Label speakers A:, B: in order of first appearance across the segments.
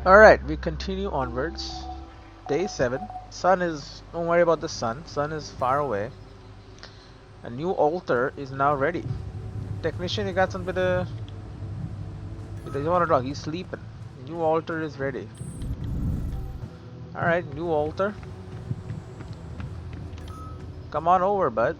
A: Alright, we continue onwards. Day 7. Sun is. Don't worry about the sun. Sun is far away. A new altar is now ready. Technician, you got some bit of. You want to talk? He's sleeping. New altar is ready. Alright, new altar. Come on over, bud.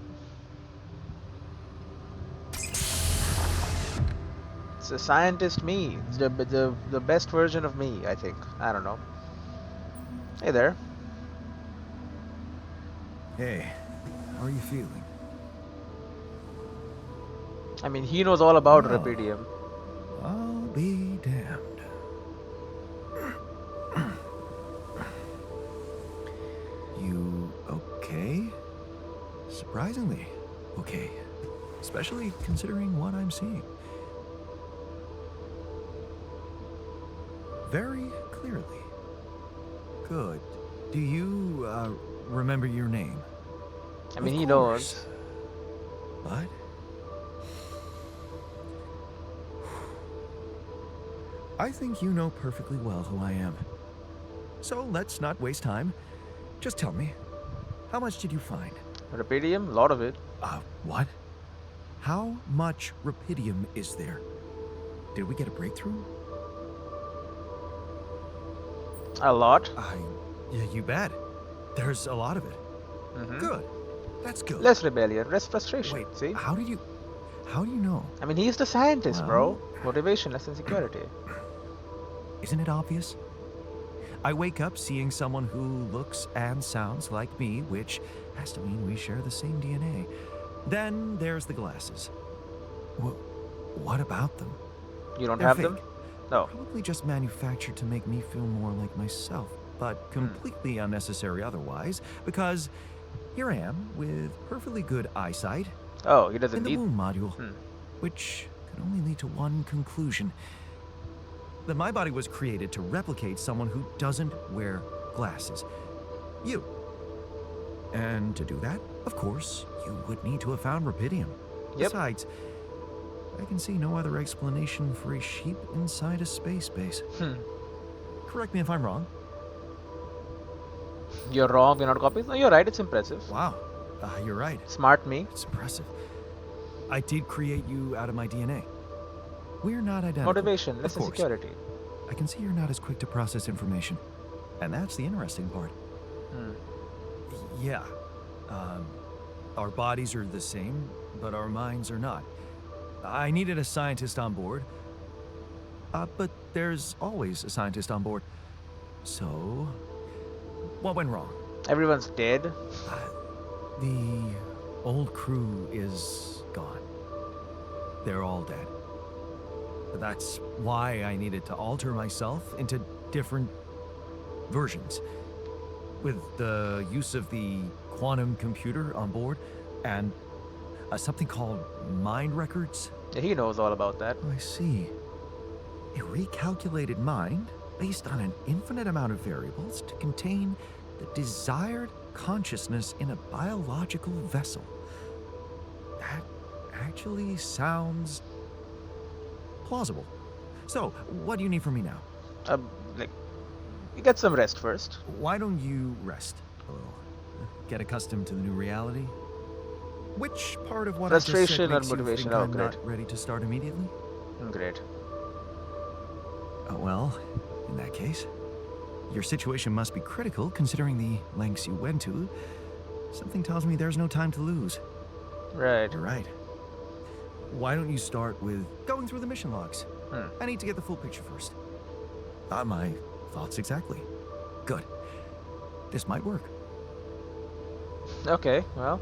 A: It's a scientist me. It's the best version of me, I think. I don't know. Hey there.
B: Hey, how are you feeling?
A: I mean, he knows all about
B: Oh,
A: Rapidium.
B: I'll be damned. You okay? Surprisingly okay. Especially considering what I'm seeing. Very clearly. Good. Do you, remember your name?
A: I mean,
B: Of
A: he
B: course.
A: knows.
B: But I think you know perfectly well who I am. So let's not waste time. Just tell me, how much did you find?
A: Rapidium, lot of it.
B: What? How much Rapidium is there? Did we get a breakthrough?
A: A lot.
B: Yeah, you bet. There's a lot of it.
A: Mm-hmm.
B: Good. That's good.
A: Less rebellion, less frustration.
B: Wait,
A: See?
B: how do you know?
A: I mean, he's the scientist, bro.
B: Well-
A: Motivation, less insecurity.
B: Isn't it obvious? I wake up seeing someone who looks and sounds like me, which has to mean we share the same DNA. Then there's the glasses. What about them?
A: You don't
B: They're
A: have
B: fake.
A: them? No.
B: Probably just manufactured to make me feel more like myself, but completely unnecessary otherwise, because here I am with perfectly good eyesight
A: Oh, he doesn't
B: in the
A: need.
B: womb module, which can only lead to one conclusion. That my body was created to replicate someone who doesn't wear glasses. You. And to do that, of course, you would need to have found Rapidium.
A: Yep.
B: Besides, I can see no other explanation for a sheep inside a space base. Correct me if I'm wrong.
A: You're wrong. We're not copies. No, you're right. It's impressive.
B: Wow, you're right.
A: Smart me.
B: It's impressive. I did create you out of my DNA. We're not identical.
A: Motivation,
B: of
A: less
B: course.
A: insecurity.
B: I can see you're not as quick to process information. And that's the interesting part. Yeah. Our bodies are the same, but our minds are not. I needed a scientist on board. But there's always a scientist on board. So, what went wrong?
A: Everyone's dead.
B: The old crew is gone. They're all dead. That's why I needed to alter myself into different versions. With the use of the quantum computer on board and something called mind records.
A: Yeah, he knows all about that.
B: I see. A recalculated mind based on an infinite amount of variables to contain the desired consciousness in a biological vessel. That actually sounds plausible. So, what do you need from me now?
A: Like, you get some rest first.
B: Why don't you rest a little? Get accustomed to the new reality? Which part of what I just said
A: Frustration and
B: makes you
A: motivation.
B: think
A: Oh,
B: I'm
A: great.
B: not ready to start immediately?
A: Great.
B: Well, in that case, your situation must be critical considering the lengths you went to. Something tells me there's no time to lose.
A: Right.
B: You're right. Why don't you start with going through the mission logs? I need to get the full picture first. My thoughts exactly. Good. This might work.
A: Okay, well.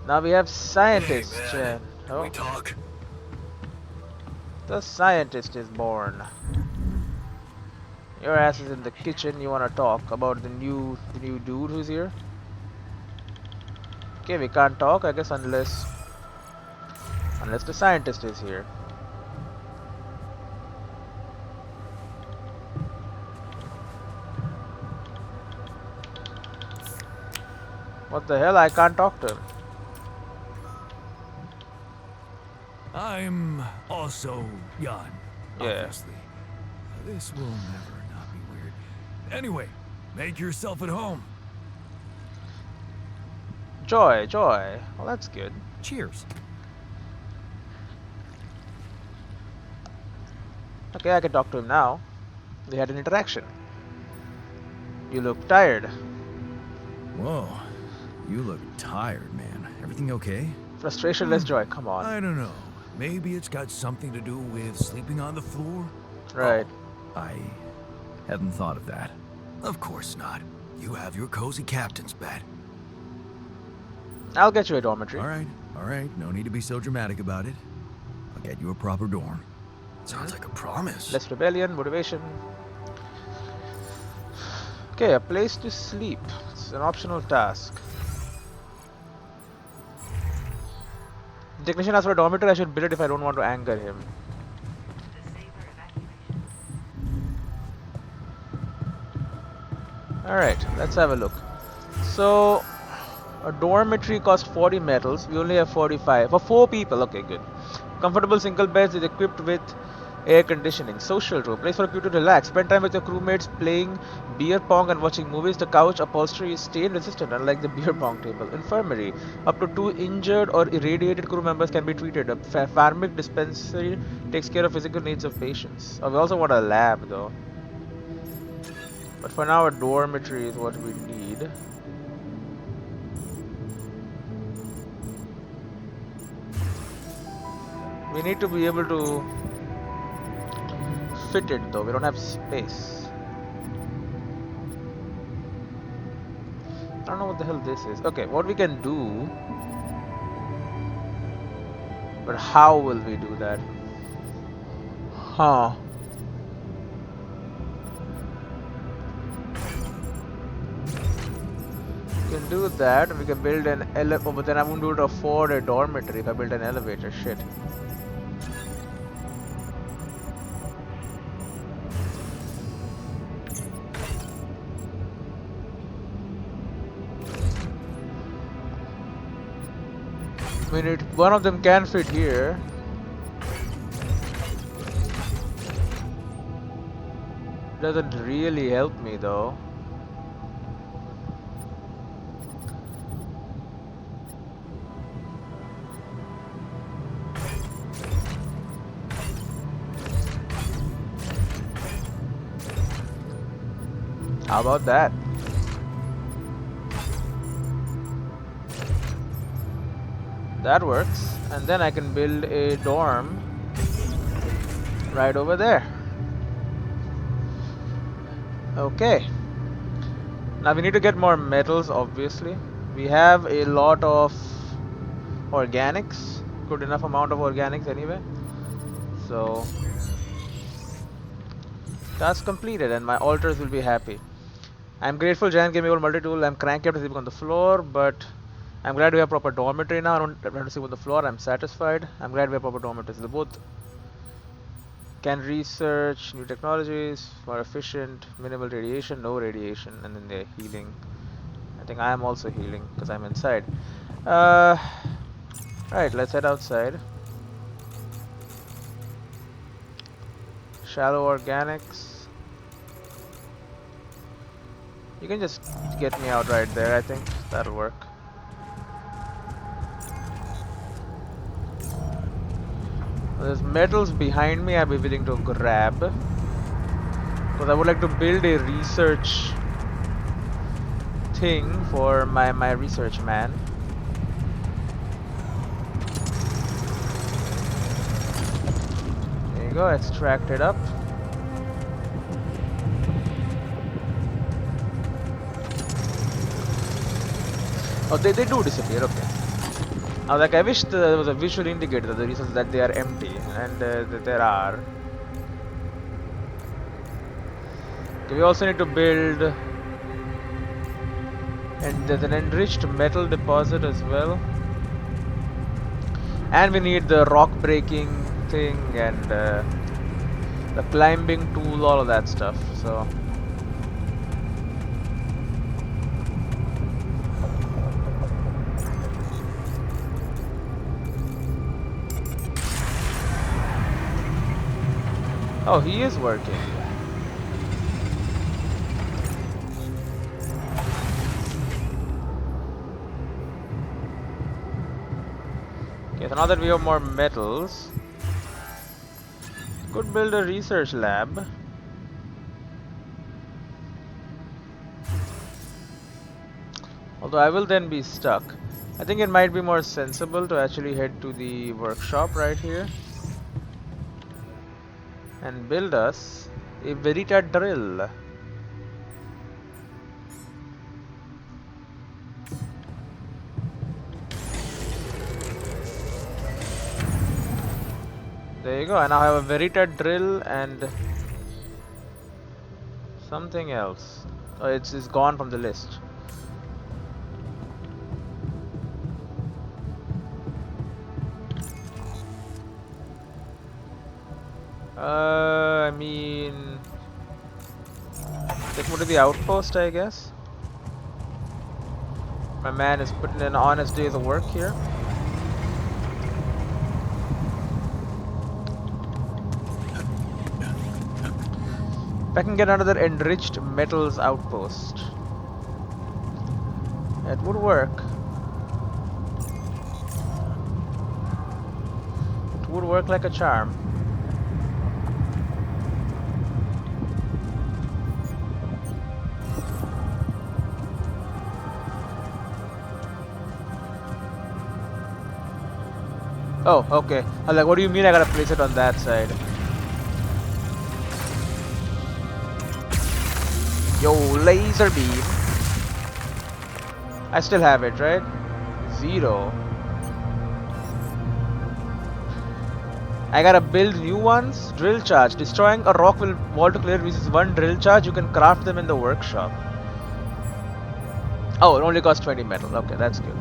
A: Now we have scientist.
C: Hey,
A: Oh,
C: we talk?
A: the scientist is born. Your ass is in the kitchen. You wanna talk about the new dude who's here? Okay, we can't talk, I guess, unless the scientist is here. What the hell? I can't talk to him.
C: I'm also Jan,
A: Yeah.
C: obviously. This will never not
B: Anyway, make yourself at home.
A: Joy, joy. Well, that's good.
B: Cheers.
A: Okay, I can talk to him now. We had an interaction. You look tired.
B: Whoa, you look tired, man. Everything okay?
A: Frustration, less joy. Come on.
B: I don't know. Maybe it's got something to do with sleeping on the floor?
A: Right.
B: Oh, I hadn't thought of that. Of course not. You have your cozy captain's bed.
A: I'll get you a dormitory.
B: All right. No need to be so dramatic about it. I'll get you a proper dorm. Sounds like a promise.
A: Less rebellion, motivation. Okay, a place to sleep. It's an optional task. Technician asks for a dormitory. I should build it if I don't want to anger him. Alright, let's have a look. So, a dormitory costs 40 metals. We only have 45. For 4 people. Okay, good. Comfortable single beds is equipped with air conditioning. Social room. Place for you to relax. Spend time with your crewmates playing beer pong and watching movies. The couch upholstery is stain resistant, unlike the beer pong table. Infirmary. Up to 2 injured or irradiated crew members can be treated. A pharmac dispensary takes care of physical needs of patients. Oh, we also want a lab though. But for now, a dormitory is what we need. We need to be able to fit it though. We don't have space. I don't know what the hell this is. Okay, what we can do. But how will we do that? Huh. We can do that. We can build an elevator. Oh, but then I won't be able to afford a dormitory if I build an elevator. Shit. I mean, one of them can fit here. Doesn't really help me though. How about that? That works. And then I can build a dorm right over there. Okay. Now we need to get more metals, obviously. We have a lot of organics. Good enough amount of organics anyway. So task completed and my altars will be happy. I'm grateful Jan gave me a multi-tool. I'm cranky after sleeping on the floor, but I'm glad we have proper dormitory now. I don't have to sleep on the floor. I'm satisfied. I'm glad we have proper dormitories. They both can research new technologies, more efficient, minimal radiation, no radiation, and then they're healing. I think I am also healing because I'm inside. Right, let's head outside. Shallow organics. You can just get me out right there, I think. That'll work. There's metals behind me I'll be willing to grab. Because I would like to build a research thing for my research man. There you go, extract it up. Oh, they do disappear, okay. I was like, I wish there was a visual indicator of the reasons that they are empty, and there are. Okay, we also need to build, and there's an enriched metal deposit as well. And we need the rock breaking thing and the climbing tool, all of that stuff, so. Oh, he is working. Okay, so now that we have more metals, could build a research lab. Although I will then be stuck. I think it might be more sensible to actually head to the workshop right here and build us a Verita drill. There you go. I now have a Verita drill and something else. Oh, it's gone from the list. I mean, let's move to the outpost, I guess. My man is putting in an honest day's of work here. If I can get another enriched metals outpost, it would work. It would work like a charm. Oh, okay. I was like, what do you mean I gotta place it on that side? Yo, laser beam. I still have it, right? 0. I gotta build new ones. Drill charge. Destroying a rock wall to clear uses 1 drill charge. You can craft them in the workshop. Oh, it only costs 20 metal. Okay, that's good.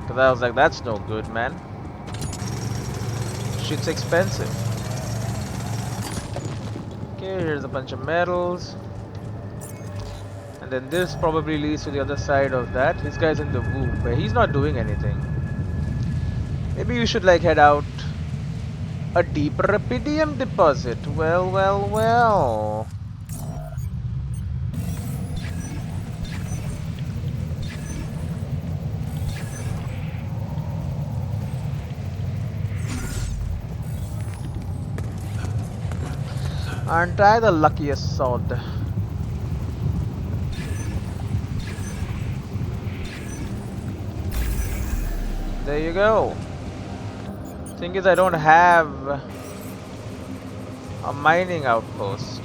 A: Because I was like, that's no good, man. Shit's expensive. Okay, here's a bunch of metals. And then this probably leads to the other side of that. This guy's in the womb, but he's not doing anything. Maybe you should like head out a deep Rapidium deposit. Well, well, well. Aren't I the luckiest sod? There you go. Thing is, I don't have a mining outpost.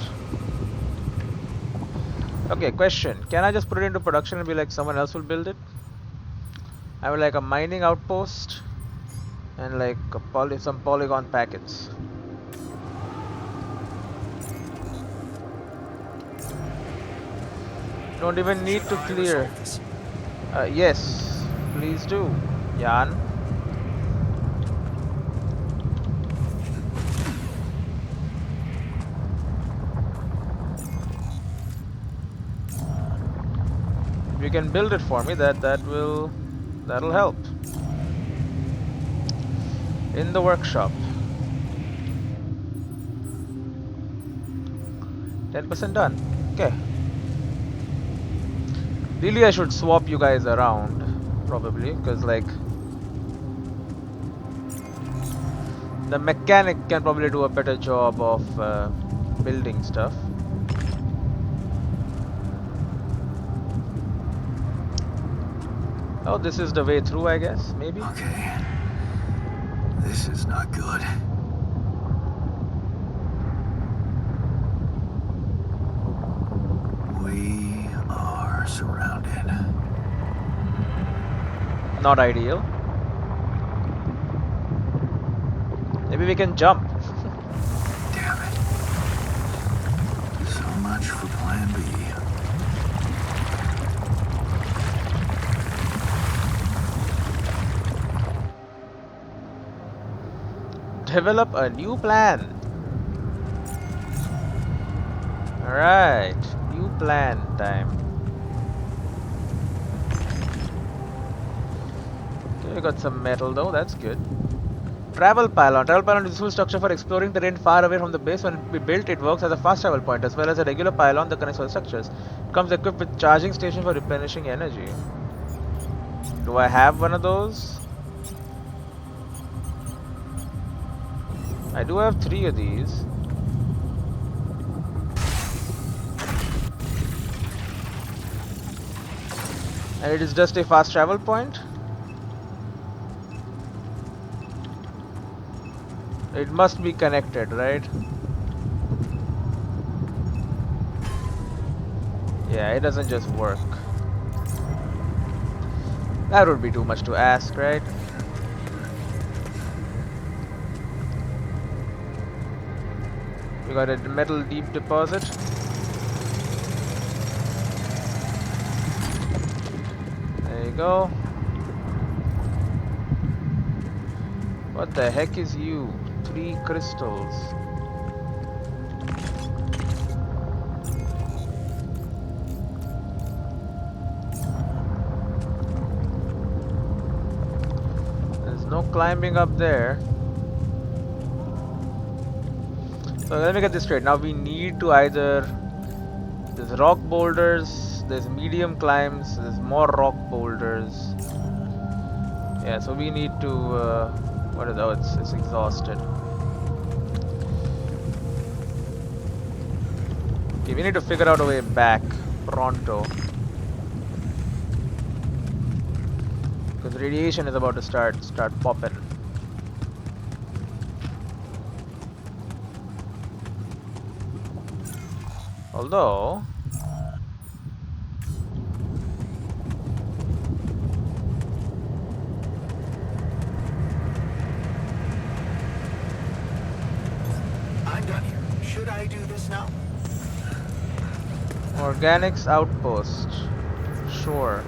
A: Okay, question. Can I just put it into production and be like someone else will build it? I would like a mining outpost and like a some polygon packets. Don't even need to clear. Yes, please do, Jan. If you can build it for me, that'll help. In the workshop. 10% done. Okay. Really, I should swap you guys around, probably, because like the mechanic can probably do a better job of building stuff. Oh, this is the way through, I guess, maybe?
B: Okay. This is not good. We are surrounded.
A: Not ideal. Maybe we can jump.
B: Damn it. So much for plan B.
A: Develop a new plan. Alright, new plan time. Okay, we got some metal though, that's good. Travel pylon. Travel pylon is a useful structure for exploring terrain far away from the base. When we built, it works as a fast travel point as well as a regular pylon that connects all structures. It comes equipped with charging station for replenishing energy. Do I have one of those? I do have 3 of these. And it is just a fast travel point? It must be connected, right? Yeah, it doesn't just work. That would be too much to ask, right? We got a metal deep deposit. There you go. What the heck is you? 3 crystals. There's no climbing up there. So let me get this straight. Now we need to either... There's rock boulders, there's medium climbs, there's more rock boulders. Yeah, so we need to... what is... Oh, it's exhausted. Okay, we need to figure out a way back pronto. Because radiation is about to start popping. Although...
B: I'm done here. Should I do this now?
A: Organics outpost. Sure.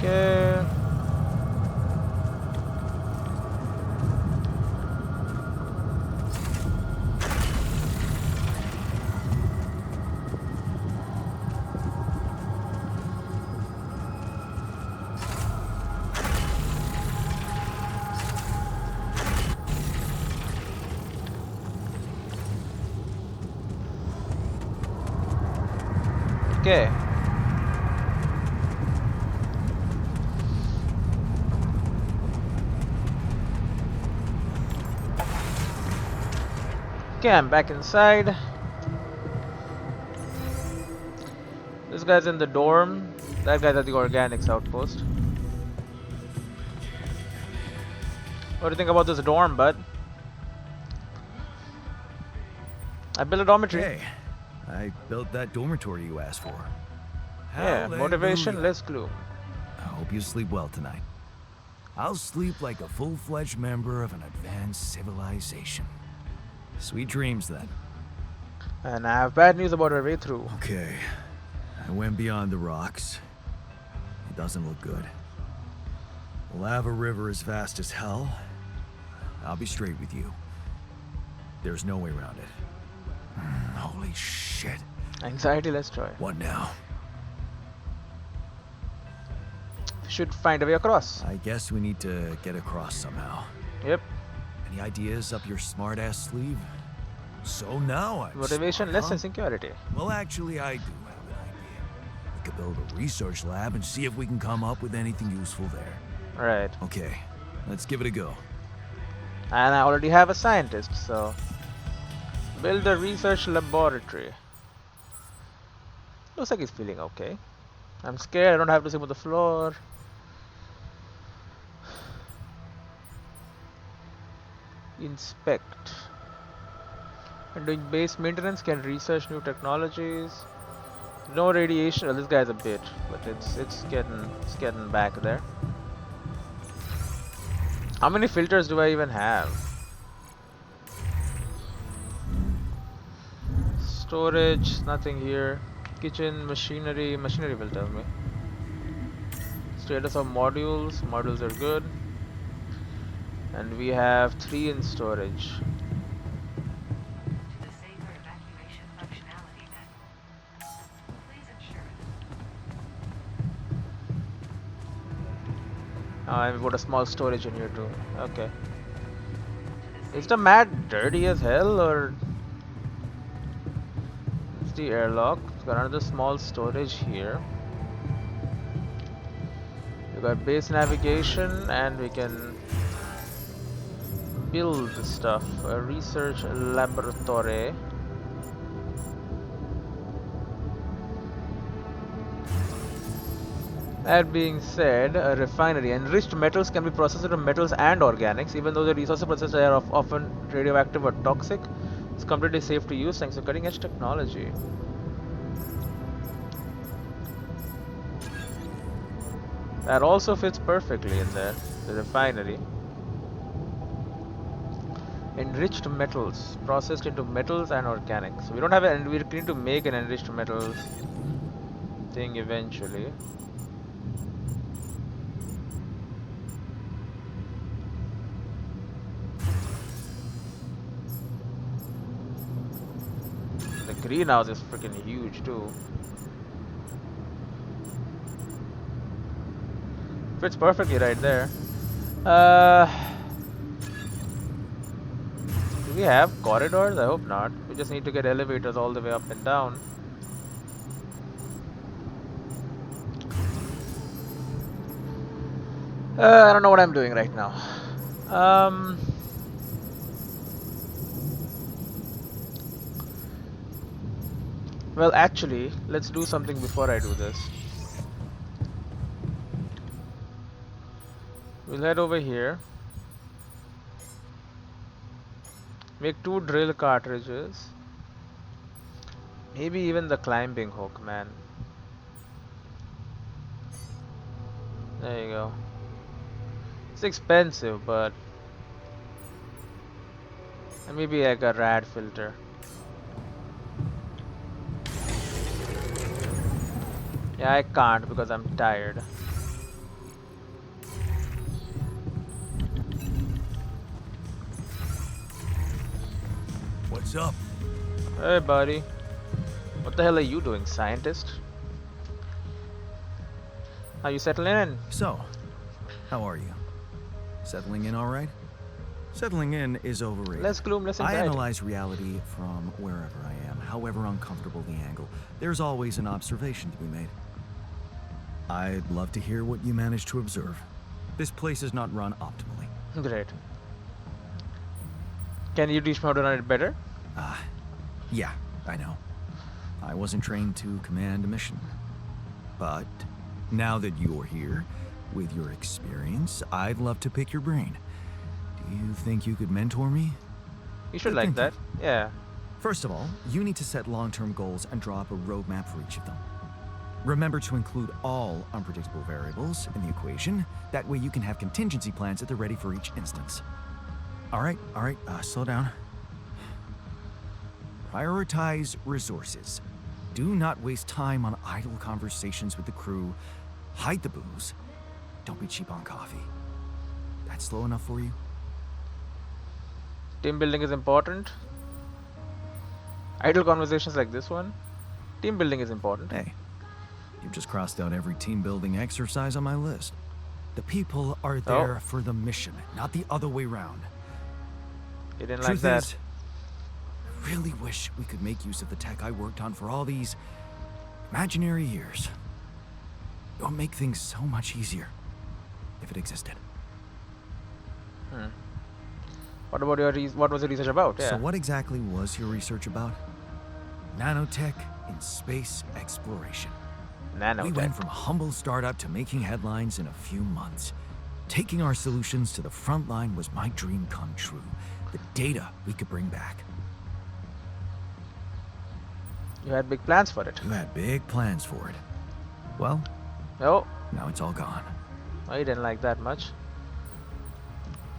A: Okay. Okay. Okay, I'm back inside. This guy's in the dorm. That guy's at the organics outpost. What do you think about this dorm, bud? I built a dormitory.
B: Hey, I built that dormitory you asked for.
A: Yeah, motivation,
B: Hallelujah.
A: less gloom.
B: I hope you sleep well tonight. I'll sleep like a full-fledged member of an advanced civilization. Sweet dreams, then.
A: And I have bad news about our way through.
B: Okay, I went beyond the rocks. It doesn't look good. The lava river is vast as hell. I'll be straight with you. There's no way around it. Holy shit.
A: Anxiety, let's try.
B: What now?
A: Should find a way across.
B: I guess we need to get across somehow.
A: Yep.
B: Any ideas up your smart-ass sleeve? So now I'm
A: Motivation,
B: smart,
A: less
B: huh?
A: than security.
B: Well, actually, I do have an idea. We could build a research lab and see if we can come up with anything useful there.
A: Right.
B: Okay, let's give it a go.
A: And I already have a scientist, so... Build a research laboratory. Looks like he's feeling okay. I'm scared, I don't have to sleep on the floor. Inspect. And doing base maintenance, can research new technologies. No radiation. Well, this guy's a bit, but it's getting back there. How many filters do I even have? Storage, nothing here. Kitchen, machinery will tell me. Status of modules, modules are good. And we have 3 in storage.
C: To the safer evacuation functionality then. Please ensure
A: And we've got a small storage in here too. Okay.
C: that
A: Is the mat dirty as hell, or it's the airlock? It's got another small storage here. We got base navigation, and we can build stuff. A research laboratory. That being said, a refinery. Enriched metals can be processed into metals and organics, even though the resources processed are often radioactive or toxic. It's completely safe to use thanks to cutting edge technology. That also fits perfectly in there, the refinery. Enriched metals, processed into metals and organics. So we don't have it, and we need to make an enriched metals thing eventually. The greenhouse is freaking huge too. Fits perfectly right there. Do we have corridors? I hope not. We just need to get elevators all the way up and down. I don't know what I'm doing right now. Well, actually, let's do something before I do this. We'll head over here. Make 2 drill cartridges. Maybe even the climbing hook, man. There you go. It's expensive, but... And maybe like a rad filter. Yeah, I can't because I'm tired.
B: What's up?
A: Hey, buddy. What the hell are you doing, scientist? Are you settling in?
B: So, how are you? Settling in all right? Settling in is overrated.
A: Less gloom, less
B: I
A: anxiety.
B: analyze reality from wherever I am, however uncomfortable the angle. There's always an observation to be made. I'd love to hear what you managed to observe. This place is not run optimally.
A: Great. Can you teach me how to run it better?
B: Yeah, I know. I wasn't trained to command a mission. But now that you're here, with your experience, I'd love to pick your brain. Do you think you could mentor me?
A: You should
B: Good
A: like
B: thinking.
A: that. Yeah.
B: First of all, you need to set long-term goals and draw up a roadmap for each of them. Remember to include all unpredictable variables in the equation. That way you can have contingency plans at the ready for each instance. All right, slow down. Prioritize resources. Do not waste time on idle conversations with the crew. Hide the booze. Don't be cheap on coffee. That's slow enough for you?
A: Team building is important. Idle conversations like this one. Team building is important.
B: Hey, you've just crossed out every team-building exercise on my list. The people are there for the mission, not the other way round.
A: You didn't like
B: Truth
A: that.
B: is, I really wish we could make use of the tech I worked on for all these imaginary years. It would make things so much easier if it existed.
A: What about your what was the research about? Yeah.
B: So what exactly was your research about? Nanotech in space exploration.
A: Nanotech.
B: We went from a humble startup to making headlines in a few months. Taking our solutions to the front line was my dream come true. The data we could bring back.
A: You had big plans for it.
B: You had big plans for it. Well,
A: Oh,
B: now it's all gone.
A: I didn't like that much.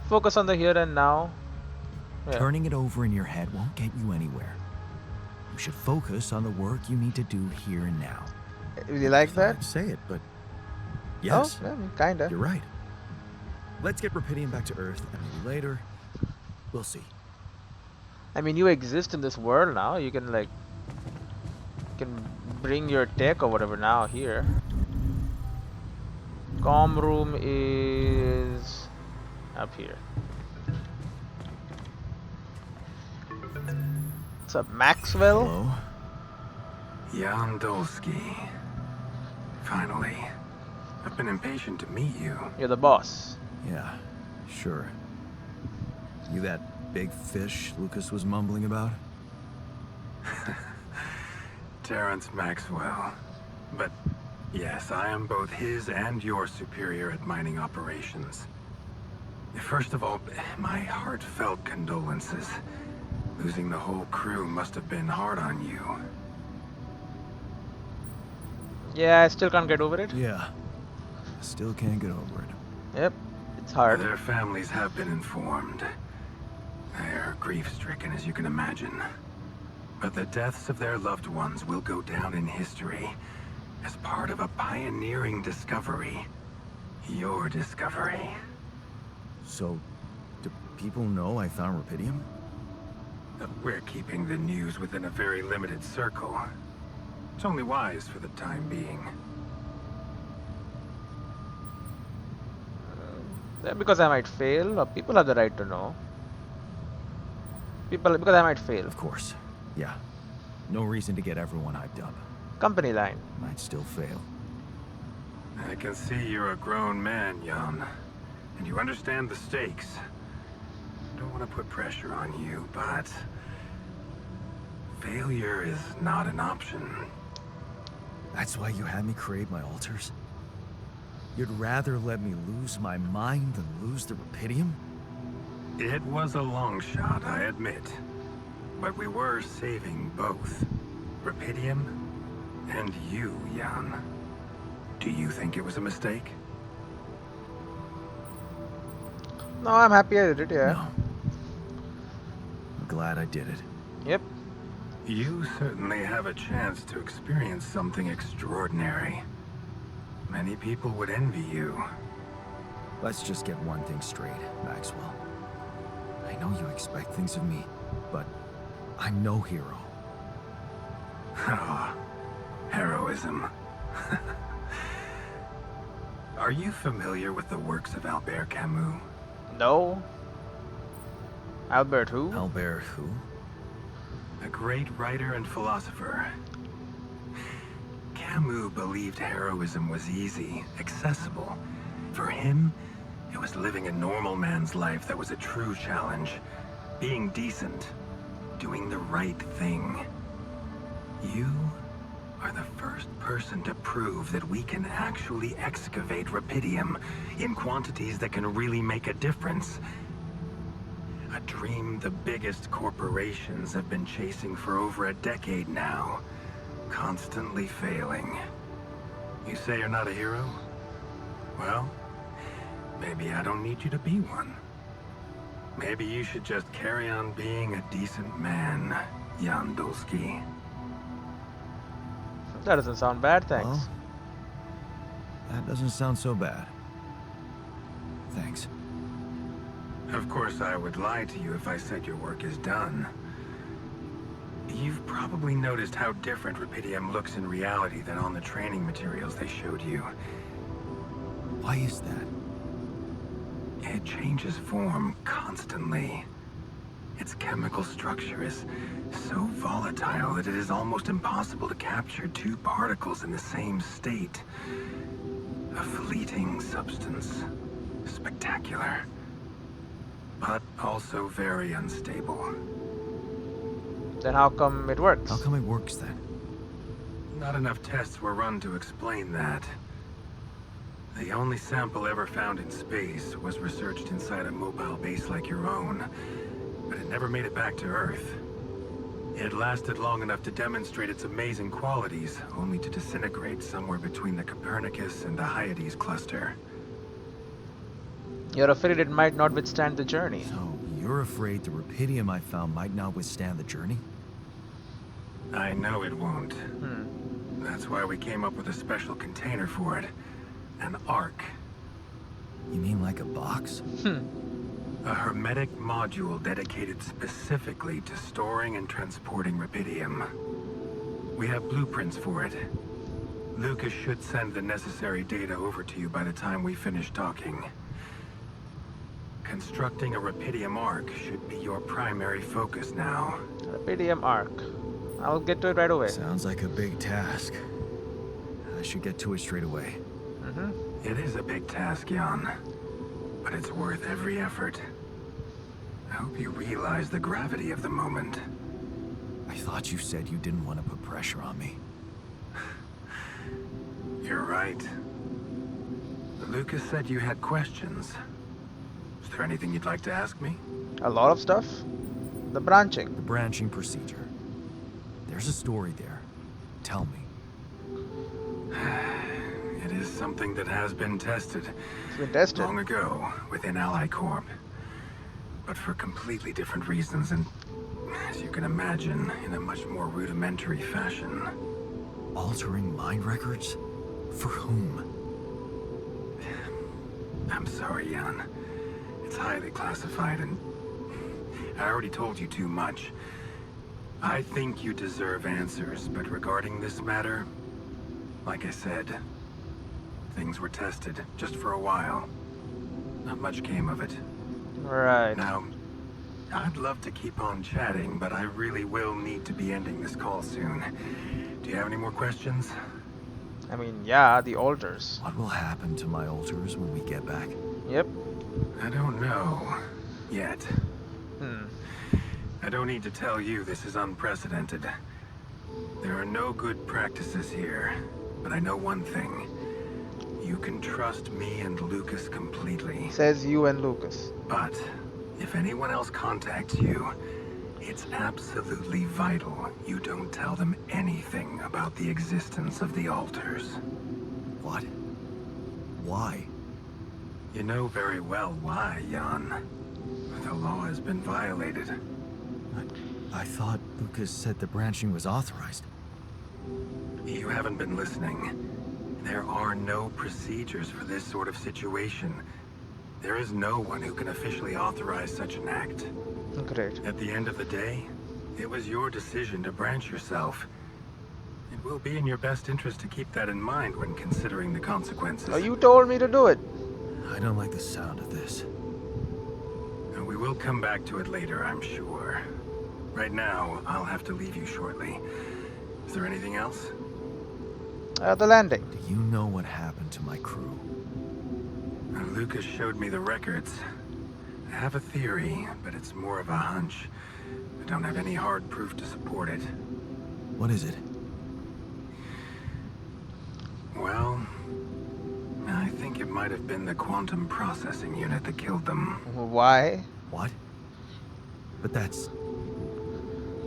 A: Focus on the here and now. Yeah.
B: Turning it over in your head won't get you anywhere. You should focus on the work you need to do here and now.
A: You like that?
B: I'd say it, but yes,
A: Oh, yeah, kinda.
B: you're right. Let's get Rapidium back to Earth, and maybe later, we'll see.
A: I mean, you exist in this world now. You can like, bring your tech or whatever now here. Comm room is up here. What's up, Maxwell?
B: Hello?
D: Jan Dolski. Finally. I've been impatient to meet you.
A: You're the boss.
B: Yeah, sure. You that big fish Lucas was mumbling about?
D: Terrence Maxwell. But yes, I am both his and your superior at mining operations. First of all, my heartfelt condolences. Losing the whole crew must have been hard on you.
A: Yeah, I still can't get over it.
B: Yeah. Still can't get over it.
A: Yep, it's hard.
D: Their families have been informed. They're grief-stricken, as you can imagine. But the deaths of their loved ones will go down in history as part of a pioneering discovery. Your discovery.
B: So, do people know I found Rapidium?
D: We're keeping the news within a very limited circle. It's only wise for the time being.
A: Because I might fail, or people have the right to know. Because I might fail.
B: Of course. Yeah. No reason to get everyone hyped up.
A: Company line.
B: Might still fail.
D: I can see you're a grown man, Jan. And you understand the stakes. I don't want to put pressure on you, but... failure is not an option.
B: That's why you had me create my altars? You'd rather let me lose my mind than lose the Rapidium?
D: It was a long shot, I admit. But we were saving both. Rapidium and you, Jan. Do you think it was a mistake?
A: No, I'm happy I did it, yeah.
B: No. I'm glad I did it.
A: Yep.
D: You certainly have a chance to experience something extraordinary. Many people would envy you.
B: Let's just get one thing straight, Maxwell. I know you expect things of me, but I'm no hero.
D: Ah, heroism. Are you familiar with the works of Albert Camus?
A: No. Albert who?
B: Albert who?
D: A great writer and philosopher. Camus believed heroism was easy, accessible. For him, it was living a normal man's life that was a true challenge. Being decent. Doing the right thing. You are the first person to prove that we can actually excavate Rapidium in quantities that can really make a difference. A dream the biggest corporations have been chasing for over a decade now. Constantly failing. You say you're not a hero? Well, maybe I don't need you to be one. Maybe you should just carry on being a decent man, Jan Dolski.
A: That doesn't sound bad, thanks.
B: Well, that doesn't sound so bad. Thanks.
D: Of course, I would lie to you if I said your work is done. You've probably noticed how different Rapidium looks in reality than on the training materials they showed you.
B: Why is that?
D: It changes form constantly. Its chemical structure is so volatile that it is almost impossible to capture two particles in the same state. A fleeting substance. Spectacular. But also very unstable.
A: Then how come it works?
B: How come it works then?
D: Not enough tests were run to explain that. The only sample ever found in space was researched inside a mobile base like your own, but it never made it back to Earth. It lasted long enough to demonstrate its amazing qualities, only to disintegrate somewhere between the Copernicus and the Hyades cluster.
A: You're afraid it might not withstand the journey.
B: So, you're afraid the Rapidium I found might not withstand the journey?
D: I know it won't. That's why we came up with a special container for it. An Ark.
B: You mean like a box?
D: A hermetic module dedicated specifically to storing and transporting Rapidium. We have blueprints for it. Lucas should send the necessary data over to you by the time we finish talking. Constructing a Rapidium arc should be your primary focus now.
A: Rapidium arc. I'll get to it right away.
B: Sounds like a big task. I should get to it straight away.
D: It is a big task, Jan, but it's worth every effort. I hope you realize the gravity of the moment.
B: I thought you said you didn't want to put pressure on me.
D: You're right. Lucas said you had questions. Is there anything you'd like to ask me?
A: A lot of stuff. The branching.
B: The branching procedure. There's a story there. Tell me.
D: It is something that has been tested
A: It's been tested.
D: long ago within Ally Corp. But for completely different reasons and, as you can imagine, in a much more rudimentary fashion.
B: Altering mind records? For whom?
D: I'm sorry, Jan. It's highly classified and I already told you too much. I think you deserve answers, but regarding this matter, like I said, things were tested just for a while. Not much came of it.
A: Right.
D: Now, I'd love to keep on chatting, but I really will need to be ending this call soon. Do you have any more questions?
A: I mean, yeah, the altars.
B: What will happen to my altars when we get back?
A: Yep.
D: I don't know yet.
A: Hmm.
D: I don't need to tell you this is unprecedented. There are no good practices here, but I know one thing. You can trust me and Lucas completely.
A: Says you and Lucas.
D: But if anyone else contacts you, it's absolutely vital you don't tell them anything about the existence of the altars.
B: What? Why?
D: You know very well why, Jan. The law has been violated.
B: I thought Lucas said the branching was authorized.
D: You haven't been listening. There are no procedures for this sort of situation. There is no one who can officially authorize such an act.
A: Great.
D: At the end of the day, it was your decision to branch yourself. It will be in your best interest to keep that in mind when considering the consequences.
A: Oh, you told me to do it.
B: I don't like the sound of this.
D: And we will come back to it later, I'm sure. Right now, I'll have to leave you shortly. Is there anything else?
A: The landing.
B: Do you know what happened to my crew?
D: Lucas showed me the records. I have a theory, but it's more of a hunch. I don't have any hard proof to support it.
B: What is it?
D: Well, I think it might have been the quantum processing unit that killed them.
A: Why?
B: What? But that's...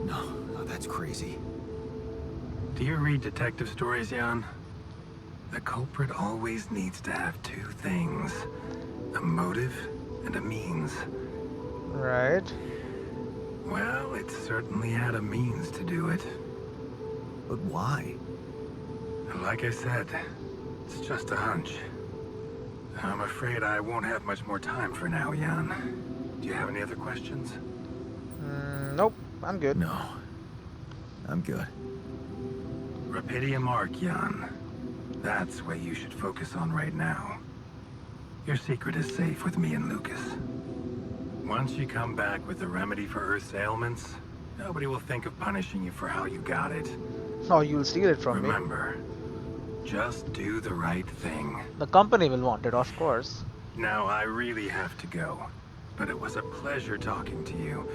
B: No, that's crazy.
D: Do you read detective stories, Jan? The culprit always needs to have two things. A motive and a means.
A: Right.
D: Well, it certainly had a means to do it.
B: But why?
D: Like I said, it's just a hunch. I'm afraid I won't have much more time for now, Jan. Do you have any other questions?
A: Nope. I'm good.
B: No. I'm good.
D: Rapidium arc, Jan. That's what you should focus on right now. Your secret is safe with me and Lucas. Once you come back with the remedy for Earth's ailments, nobody will think of punishing you for how you got it.
A: Oh, you'll steal it from me.
D: Remember, just do the right thing.
A: The company will want it, of course.
D: Now, I really have to go, but it was a pleasure talking to you,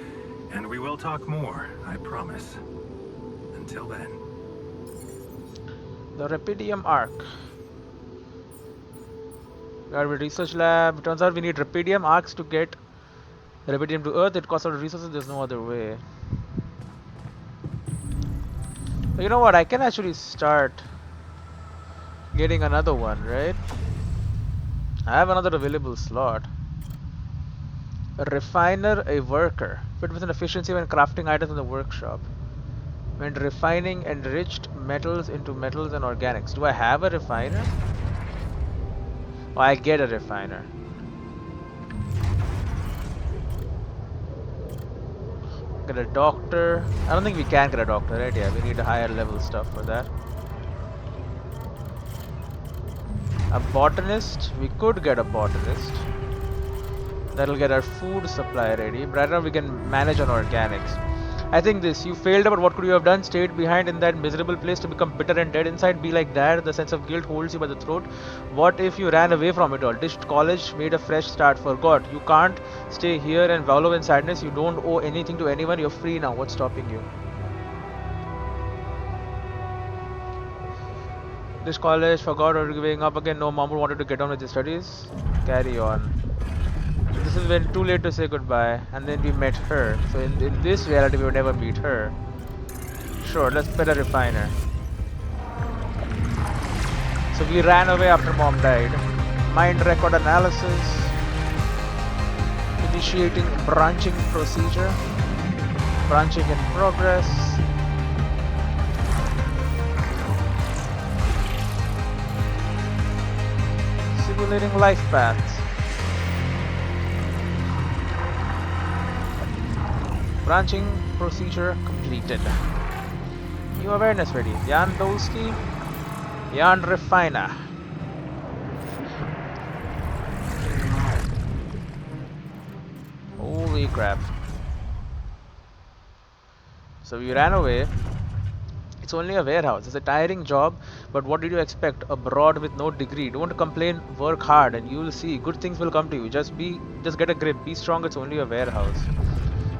D: and we will talk more, I promise. Until then.
A: The Rapidium arc. Garbage research lab. Turns out we need Rapidium arcs to get Rapidium to Earth. It costs a lot of resources. There's no other way. But you know what? I can actually start getting another one, right? I have another available slot. A refiner, a worker. 50% efficiency when crafting items in the workshop. When refining enriched metals into metals and organics. Do I have a refiner? Oh, I get a refiner. Get a doctor. I don't think we can get a doctor, right? Yeah, we need a higher level stuff for that. A botanist. We could get a botanist. That'll get our food supply ready. But right now we can manage on organics. I think this, you failed, but what could you have done? Stayed behind in that miserable place to become bitter and dead inside? Be like that? The sense of guilt holds you by the throat. What if you ran away from it all? Ditched college, made a fresh start, forgot. You can't stay here and wallow in sadness. You don't owe anything to anyone. You're free now. What's stopping you? This college, forgot, or giving up again? No, mom wanted to get on with his studies. Carry on. This is when too late to say goodbye, and then we met her. So in this reality, we would never meet her. Sure, let's pet a refiner. So we ran away after mom died. Mind record analysis. Initiating branching procedure. Branching in progress. Simulating life paths. Branching procedure completed. New awareness ready. Jan Dolski. Jan Refiner. Holy crap. So we ran away. It's only a warehouse. It's a tiring job, but what did you expect? Abroad with no degree. Don't complain, work hard and you'll see. Good things will come to you. Just get a grip. Be strong, it's only a warehouse.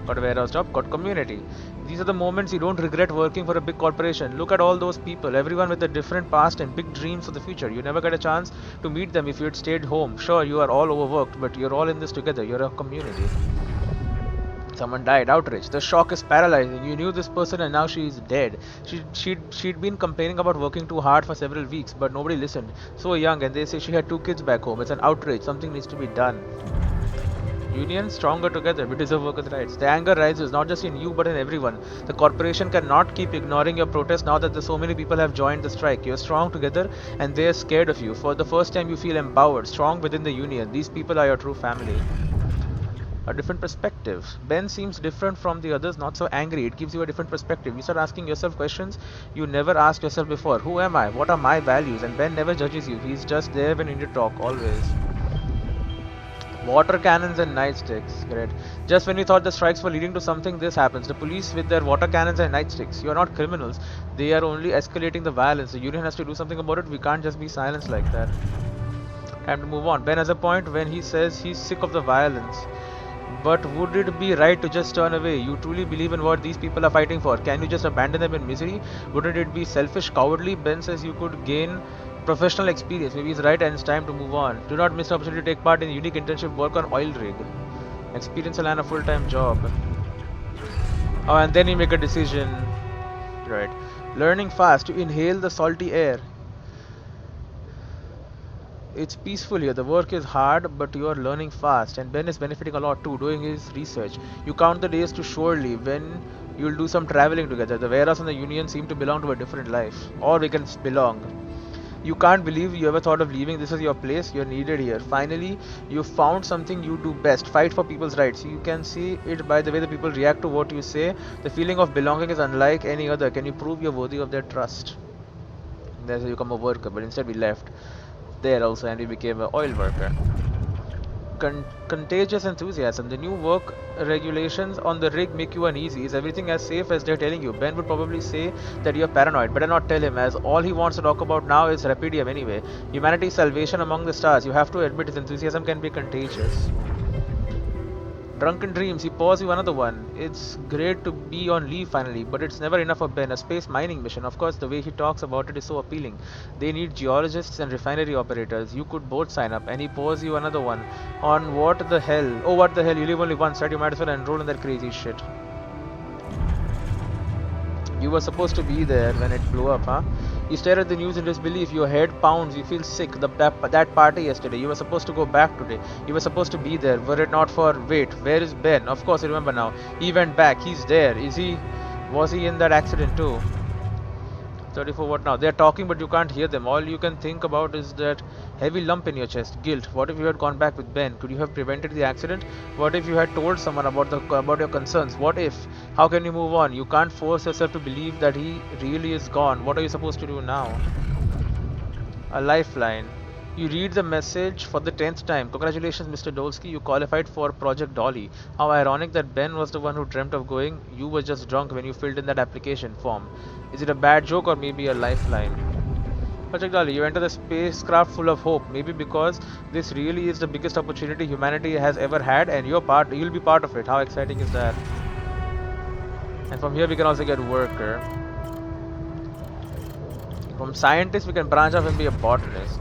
A: Got a warehouse job, got community. These are the moments you don't regret working for a big corporation. Look at all those people, everyone with a different past and big dreams for the future. You never get a chance to meet them if you had stayed home. Sure, you are all overworked, but you're all in this together. You're a community. Someone died, outrage. The shock is paralyzing. You knew this person and now she is dead. She'd been complaining about working too hard for several weeks, but nobody listened. So young, and they say she had 2 kids back home. It's an outrage. Something needs to be done. Union stronger together. We deserve workers' rights. The anger rises not just in you but in everyone. The corporation cannot keep ignoring your protest now that so many people have joined the strike. You're strong together and they're scared of you. For the first time you feel empowered, strong within the union. These people are your true family. A different perspective. Ben seems different from the others, not so angry. It gives you a different perspective. You start asking yourself questions you never asked yourself before. Who am I? What are my values? And Ben never judges you. He's just there when you need to talk, always. Water cannons and nightsticks. Great. Just when you thought the strikes were leading to something, this happens. The police with their water cannons and nightsticks. You are not criminals. They are only escalating the violence. The union has to do something about it. We can't just be silenced like that. Time to move on. Ben has a point when he says he's sick of the violence. But would it be right to just turn away? You truly believe in what these people are fighting for. Can you just abandon them in misery? Wouldn't it be selfish, cowardly? Ben says you could gain professional experience. Maybe he's right and it's time to move on. Do not miss the opportunity to take part in unique internship work on oil rig. Experience will land a full-time job. Oh, and then you make a decision. Right. Learning fast to inhale the salty air. It's peaceful here. The work is hard, but you are learning fast. And Ben is benefiting a lot too, doing his research. You count the days to surely when you'll do some traveling together. The warehouse and the union seem to belong to a different life. Or we can belong. You can't believe you ever thought of leaving. This is your place. You're needed here. Finally, you found something you do best. Fight for people's rights. You can see it by the way the people react to what you say. The feeling of belonging is unlike any other. Can you prove you're worthy of their trust? That's how you become a worker. But instead we left there also and we became an oil worker. Contagious enthusiasm. The new work regulations on the rig make you uneasy. Is everything as safe as they're telling you? Ben would probably say that you're paranoid. Better not tell him, as all he wants to talk about now is Rapidium anyway. Humanity's salvation among the stars. You have to admit his enthusiasm can be contagious. Drunken dreams. He pours you another one. It's great to be on leave finally, but it's never enough for Ben. A space mining mission. Of course, the way he talks about it is so appealing. They need geologists and refinery operators. You could both sign up, and he pours you another one. On what the hell? Oh, what the hell? You live only once, right? You might as well enroll in that crazy shit. You were supposed to be there when it blew up, huh? You stare at the news in disbelief, your head pounds, you feel sick. That party yesterday, you were supposed to go back today. You were supposed to be there, were it not for... Wait, where is Ben? Of course, I remember now. He went back, he's there. Was he in that accident too? 34, what now? They're talking, but you can't hear them. All you can think about is that heavy lump in your chest, guilt. What if you had gone back with Ben? Could you have prevented the accident? What if you had told someone about your concerns? What if? How can you move on? You can't force yourself to believe that he really is gone. What are you supposed to do now? A lifeline. You read the message for the 10th time. Congratulations, Mr. Dolski. You qualified for Project Dolly. How ironic that Ben was the one who dreamt of going. You were just drunk when you filled in that application form. Is it a bad joke or maybe a lifeline? Project Dolly, you enter the spacecraft full of hope. Maybe because this really is the biggest opportunity humanity has ever had, and you'll be part of it. How exciting is that? And from here we can also get worker. From scientist we can branch off and be a botanist.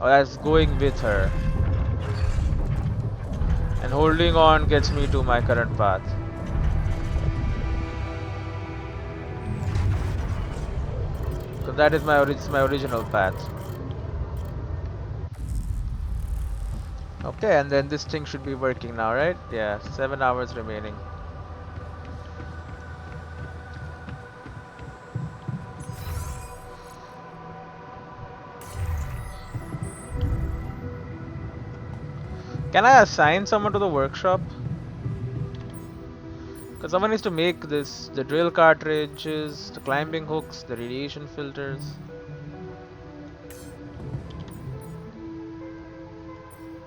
A: Oh, that's going with her. And holding on gets me to my current path. So that is my original path. Okay, and then this thing should be working now, right? Yeah, 7 hours remaining. Can I assign someone to the workshop? Because someone needs to make this, the drill cartridges, the climbing hooks, the radiation filters.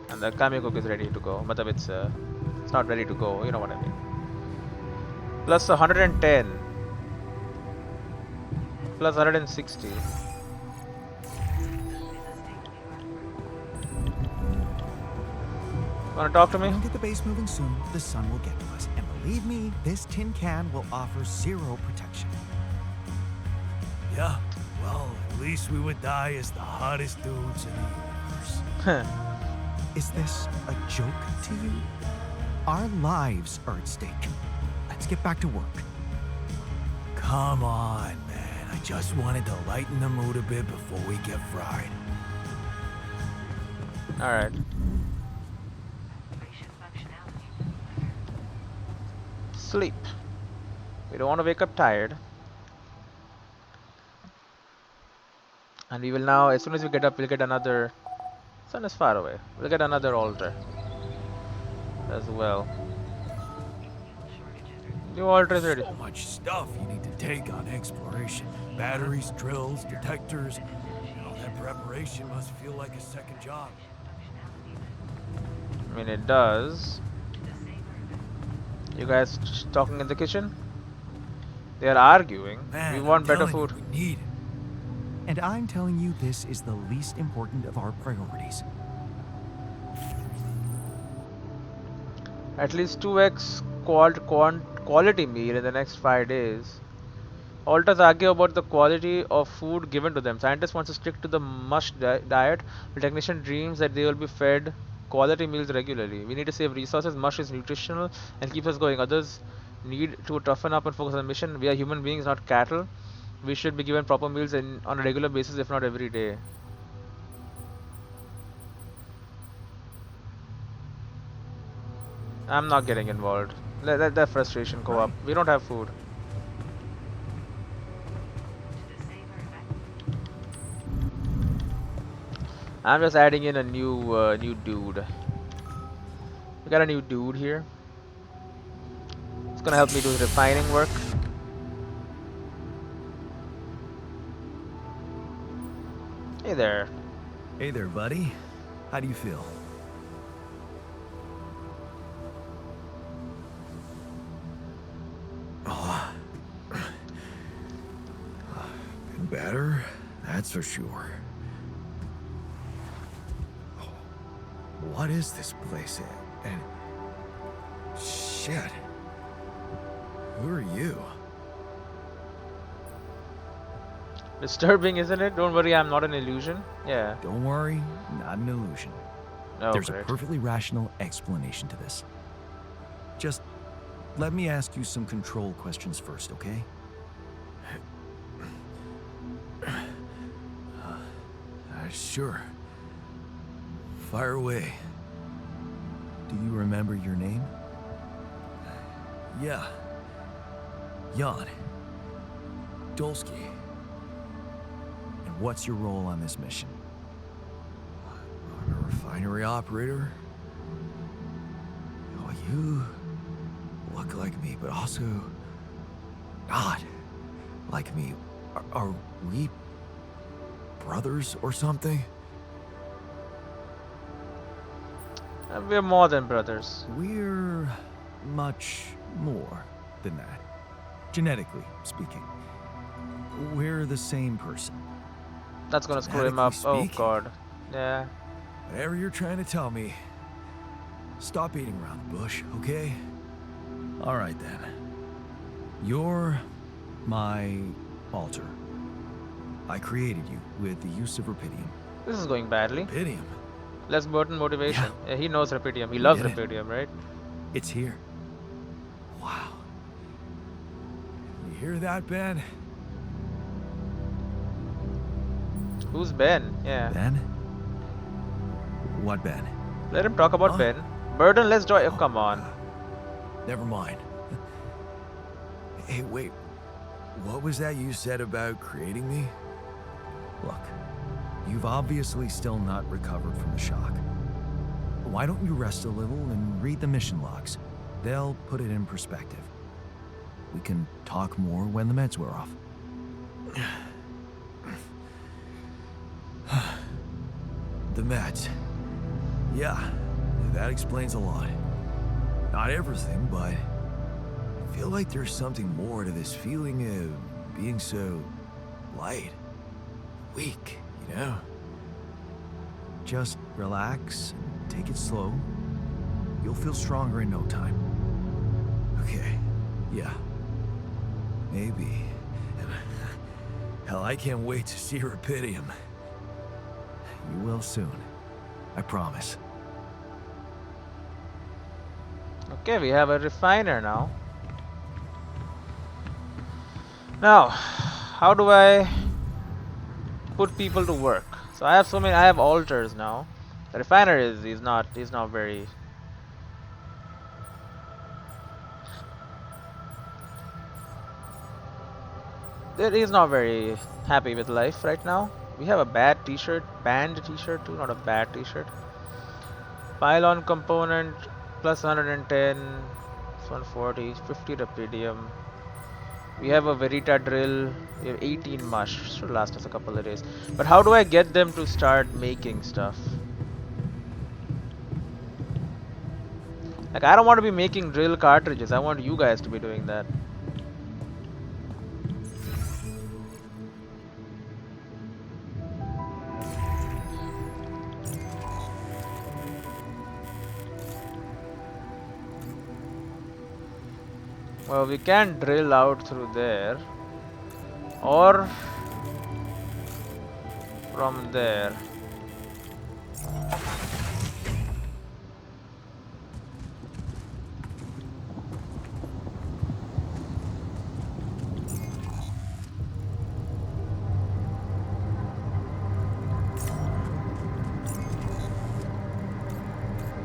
A: And the climbing hook is ready to go, but it's not ready to go, you know what I mean. Plus 110. Plus 160. Wanna talk to me?
E: We'll get the base moving soon. The sun will get to us. And believe me, this tin can will offer zero protection.
B: Yeah, well, at least we would die as the hottest dudes in the universe.
E: Is this a joke to you? Our lives are at stake. Let's get back to work.
B: Come on, man. I just wanted to lighten the mood a bit before we get fried.
A: Alright.
C: Operation functionality.
A: Sleep. We don't want to wake up tired. And we will now, as soon as we get up, we'll get another. Sun is far away. We'll get another altar as well. New altar is ready.
B: So much stuff you need to take on exploration. Batteries, drills, detectors. And all that preparation must feel like a second job.
A: I mean, it does. You guys talking in the kitchen? They are arguing.
B: Man,
A: We want
B: I'm
A: better
B: telling
A: food.
B: you, we need it.
E: And I'm telling you, this is the least important of our priorities.
A: At least 2x quality meal in the next 5 days. Alters argue about the quality of food given to them. Scientists want to stick to the mush diet. The technician dreams that they will be fed quality meals regularly. We need to save resources. Mush is nutritional and keeps us going. Others need to toughen up and focus on the mission. We are human beings, not cattle. We should be given proper meals on a regular basis, if not every day. I'm not getting involved. Let that frustration go up. We don't have food. I'm just adding in a new dude. We got a new dude here. It's gonna help me do refining work. Hey there.
B: Hey there, buddy. How do you feel? Oh, been better, that's for sure. What is this place? And shit. Who are you?
A: Disturbing, isn't it? Don't worry, I'm not an illusion. Yeah.
E: Don't worry, not an illusion.
A: Oh,
E: There's a
A: great.
E: perfectly rational explanation to this. Just let me ask you some control questions first, okay?
B: Sure. Fire away.
E: Do you remember your name?
B: Yeah. Jan Dolski. And what's your role on this mission? I'm a refinery operator. Oh, you look like me, but also God, like me. Are we brothers or something?
A: We're more than brothers.
B: We're much more than that. Genetically speaking. We're the same person.
A: That's gonna screw him up.
B: Genetically
A: Oh
B: speaking.
A: god. Yeah.
B: Whatever you're trying to tell me, stop beating around the bush, okay? All right then. You're my alter. I created you with the use of Rapidium.
A: This is going badly.
B: Rapidium?
A: Less burden motivation.
B: Yeah.
A: Yeah, he knows Rapidium. He loves
B: did it.
A: Rapidium, right?
B: It's here. Wow. You hear that, Ben?
A: Who's Ben? Yeah.
B: Ben? What Ben?
A: Let him talk about
B: Huh?
A: Ben. Burdenless joy. Oh, come on.
B: Never mind. Hey, wait. What was that you said about creating me? Look, you've obviously still not recovered from the shock. Why don't you rest a little and read the mission logs? They'll put it in perspective. We can talk more when the meds wear off. The meds. Yeah, that explains a lot. Not everything, but I feel like there's something more to this feeling of being so light, weak, you know? Just relax and take it slow. You'll feel stronger in no time. Okay, yeah. Maybe. Hell, I can't wait to see Rapidium. You will soon. I promise.
A: Okay, we have a refiner now. Now, how do I put people to work? So I have so many. I have alters now. The refiner is not very. He's not very happy with life right now. We have a bad T-shirt, banned T-shirt too, not a bad T-shirt. Pylon component plus 110, 140, 50 Rapidium. We have a Verita drill. We have 18 mush. Should last us a couple of days. But how do I get them to start making stuff? Like, I don't want to be making drill cartridges. I want you guys to be doing that. Well, we can drill out through there, or from there.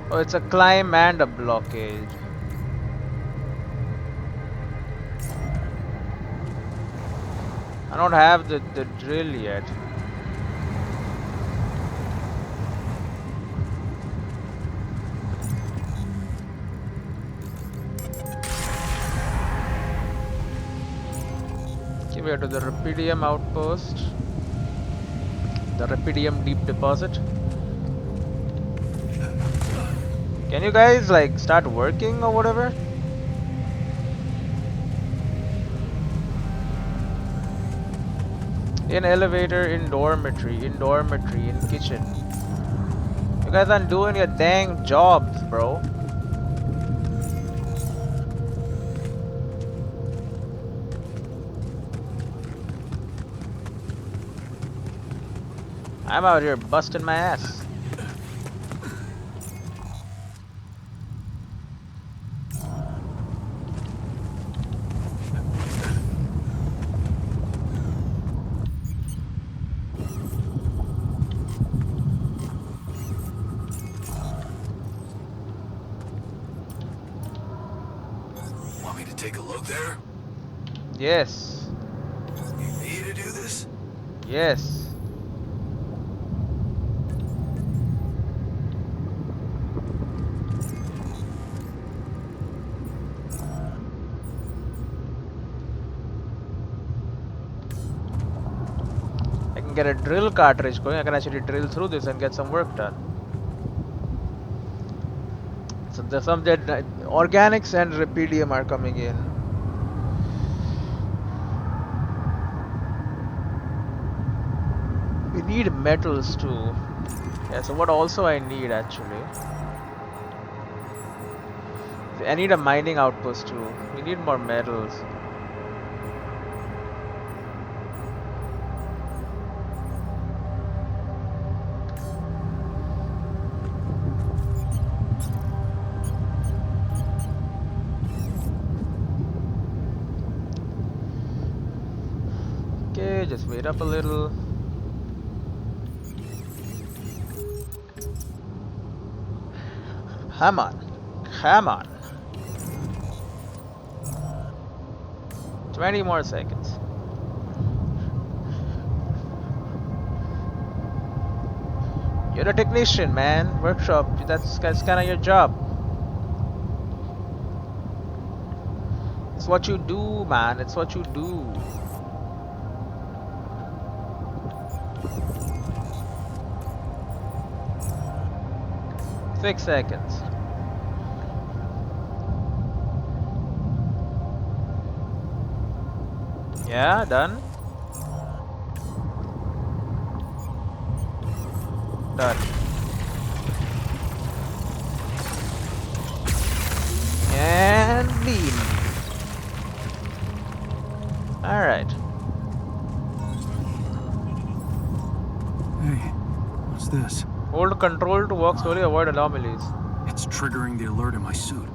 A: Oh, it's a climb and a blockade. I don't have the drill yet. Okay, we are to the Rapidium outpost. The Rapidium deep deposit. Can you guys like start working or whatever? In elevator, in dormitory, in kitchen. You guys aren't doing your dang jobs, bro. I'm out here busting my ass.
D: me to take a look there?
A: Yes.
D: You need me to do this?
A: Yes. I can get a drill cartridge going. I can actually drill through this and get some work done. So there's some dead organics and Rapidium are coming in. We need metals too. Yeah, so what also I need actually? I need a mining outpost too. We need more metals. Okay, just wait up a little. Come on. Come on. 20 more seconds. You're a technician, man. Workshop. That's kind of your job. It's what you do, man. It's what you do. Six seconds. Yeah, done. Done. And beam. Alright.
E: Hey, what's this?
A: Hold control to walk slowly, avoid anomalies.
E: It's triggering the alert in my suit.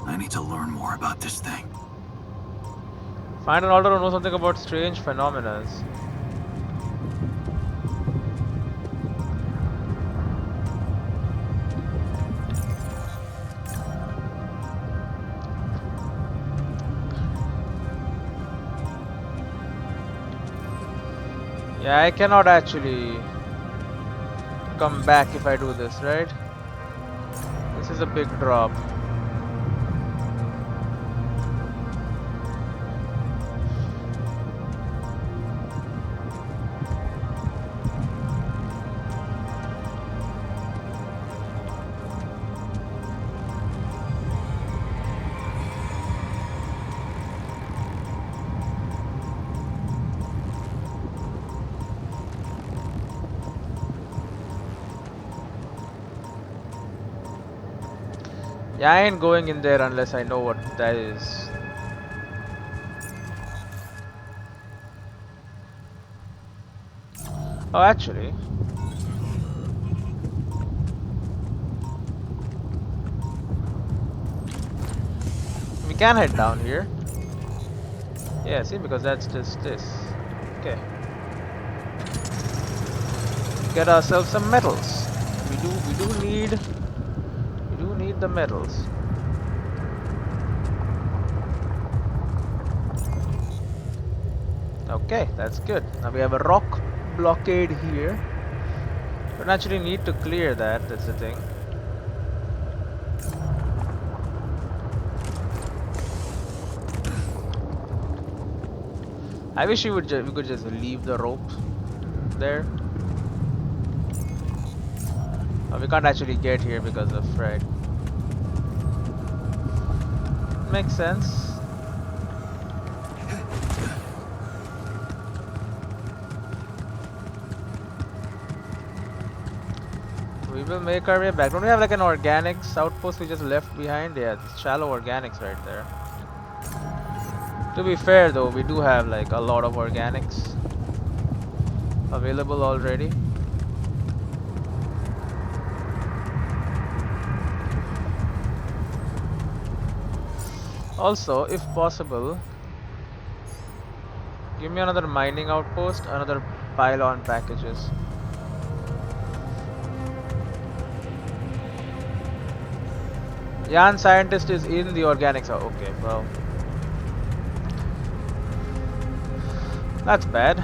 E: I need to learn more about this thing.
A: Find an alter who knows something about strange phenomena. Yeah, I cannot actually come back if I do this, right? This is a big drop. Yeah, I ain't going in there unless I know what that is. Oh, actually. We can head down here. Yeah, see, because that's just this. Okay. Get ourselves some metals. We do need the metals. Okay, that's good. Now we have a rock blockade here. Don't actually need to clear that, that's the thing. I wish we could just leave the rope there. We can't actually get here because of Fred. Makes sense. We will make our way back. Don't we have like an organics outpost we just left behind? Yeah, it's shallow organics right there. To be fair though, we do have like a lot of organics available already. Also, if possible, give me another mining outpost, another pylon packages. Jan scientist is in the organics. Oh, okay, well, That's bad.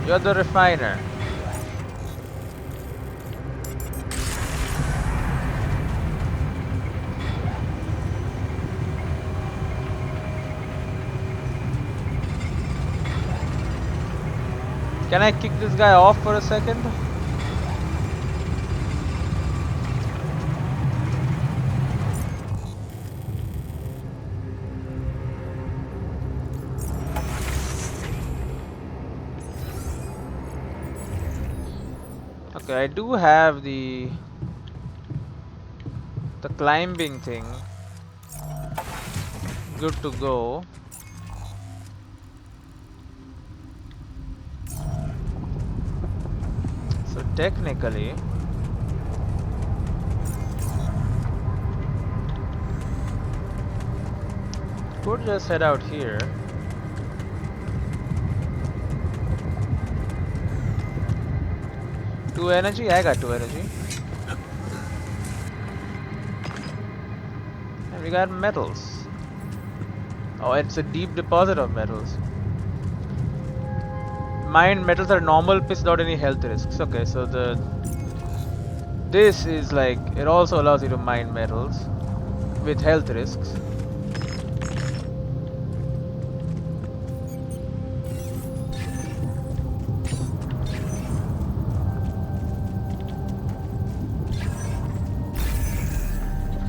A: You're the refiner. Can I kick this guy off for a second? Okay, I do have the climbing thing good to go. So technically could just head out here. Two energy? I got 2 energy. And we got metals. Oh, it's a deep deposit of metals. Mined metals are normal piss without any health risks. Okay, so this is like, it also allows you to mine metals with health risks.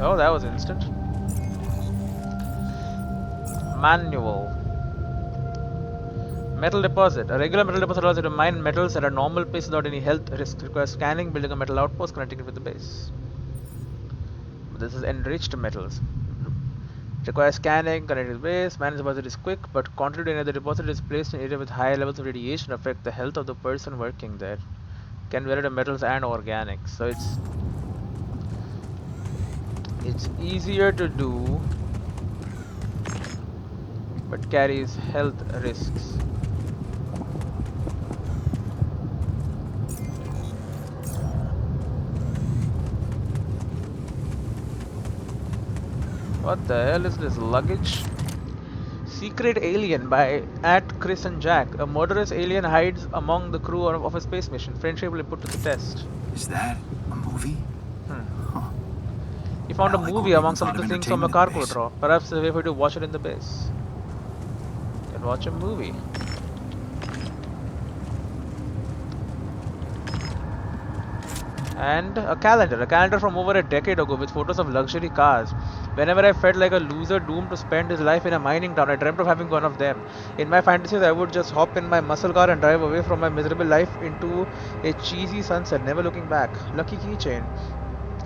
A: Oh, that was instant. Manual. Metal deposit. A regular metal deposit allows you to mine metals at a normal pace without any health risk. Requires scanning, building a metal outpost, connecting it with the base. This is enriched metals. Requires scanning, connecting to the base. Mining deposit is quick, but contrary to any other deposit, is placed in an area with high levels of radiation affect the health of the person working there. Can vary to metals and organics. So it's easier to do, but carries health risks. What the hell is this luggage? Secret alien by @Chris and Jack. A murderous alien hides among the crew of a space mission. Friendship will be put to the test.
D: Is that a movie?
A: He found a
D: Well, I
A: movie
D: couldn't
A: among
D: even
A: some of
D: thought
A: the
D: of
A: things from a
D: entertainment in
A: cargo
D: the
A: draw. Perhaps a way for you to watch it in the base. You can watch a movie. And a calendar from over a decade ago with photos of luxury cars. Whenever I felt like a loser doomed to spend his life in a mining town, I dreamt of having one of them. In my fantasies, I would just hop in my muscle car and drive away from my miserable life into a cheesy sunset, never looking back. Lucky keychain.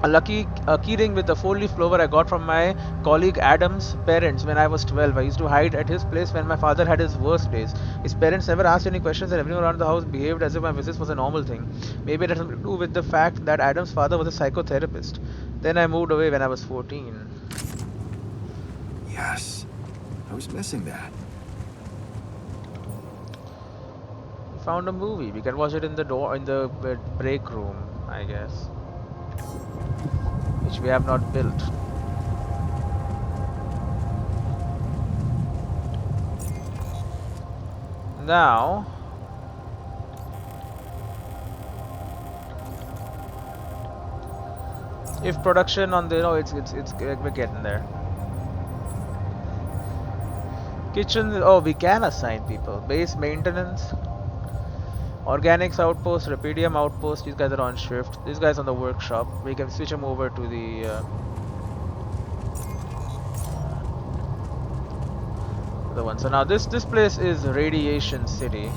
A: A lucky keyring with a 4-leaf clover I got from my colleague Adam's parents when I was 12. I used to hide at his place when my father had his worst days. His parents never asked any questions and everyone around the house behaved as if my visits was a normal thing. Maybe it had something to do with the fact that Adam's father was a psychotherapist. Then I moved away when I was 14.
D: Yes. I was missing that.
A: We found a movie. We can watch it in the break room, I guess. Which we have not built. Now, if production on the we're getting there. Kitchen. Oh, we can assign people. Base maintenance. Organics outpost, Rapidium outpost, these guys are on shift. These guys on the workshop. We can switch them over to the other one. So now this place is Radiation City.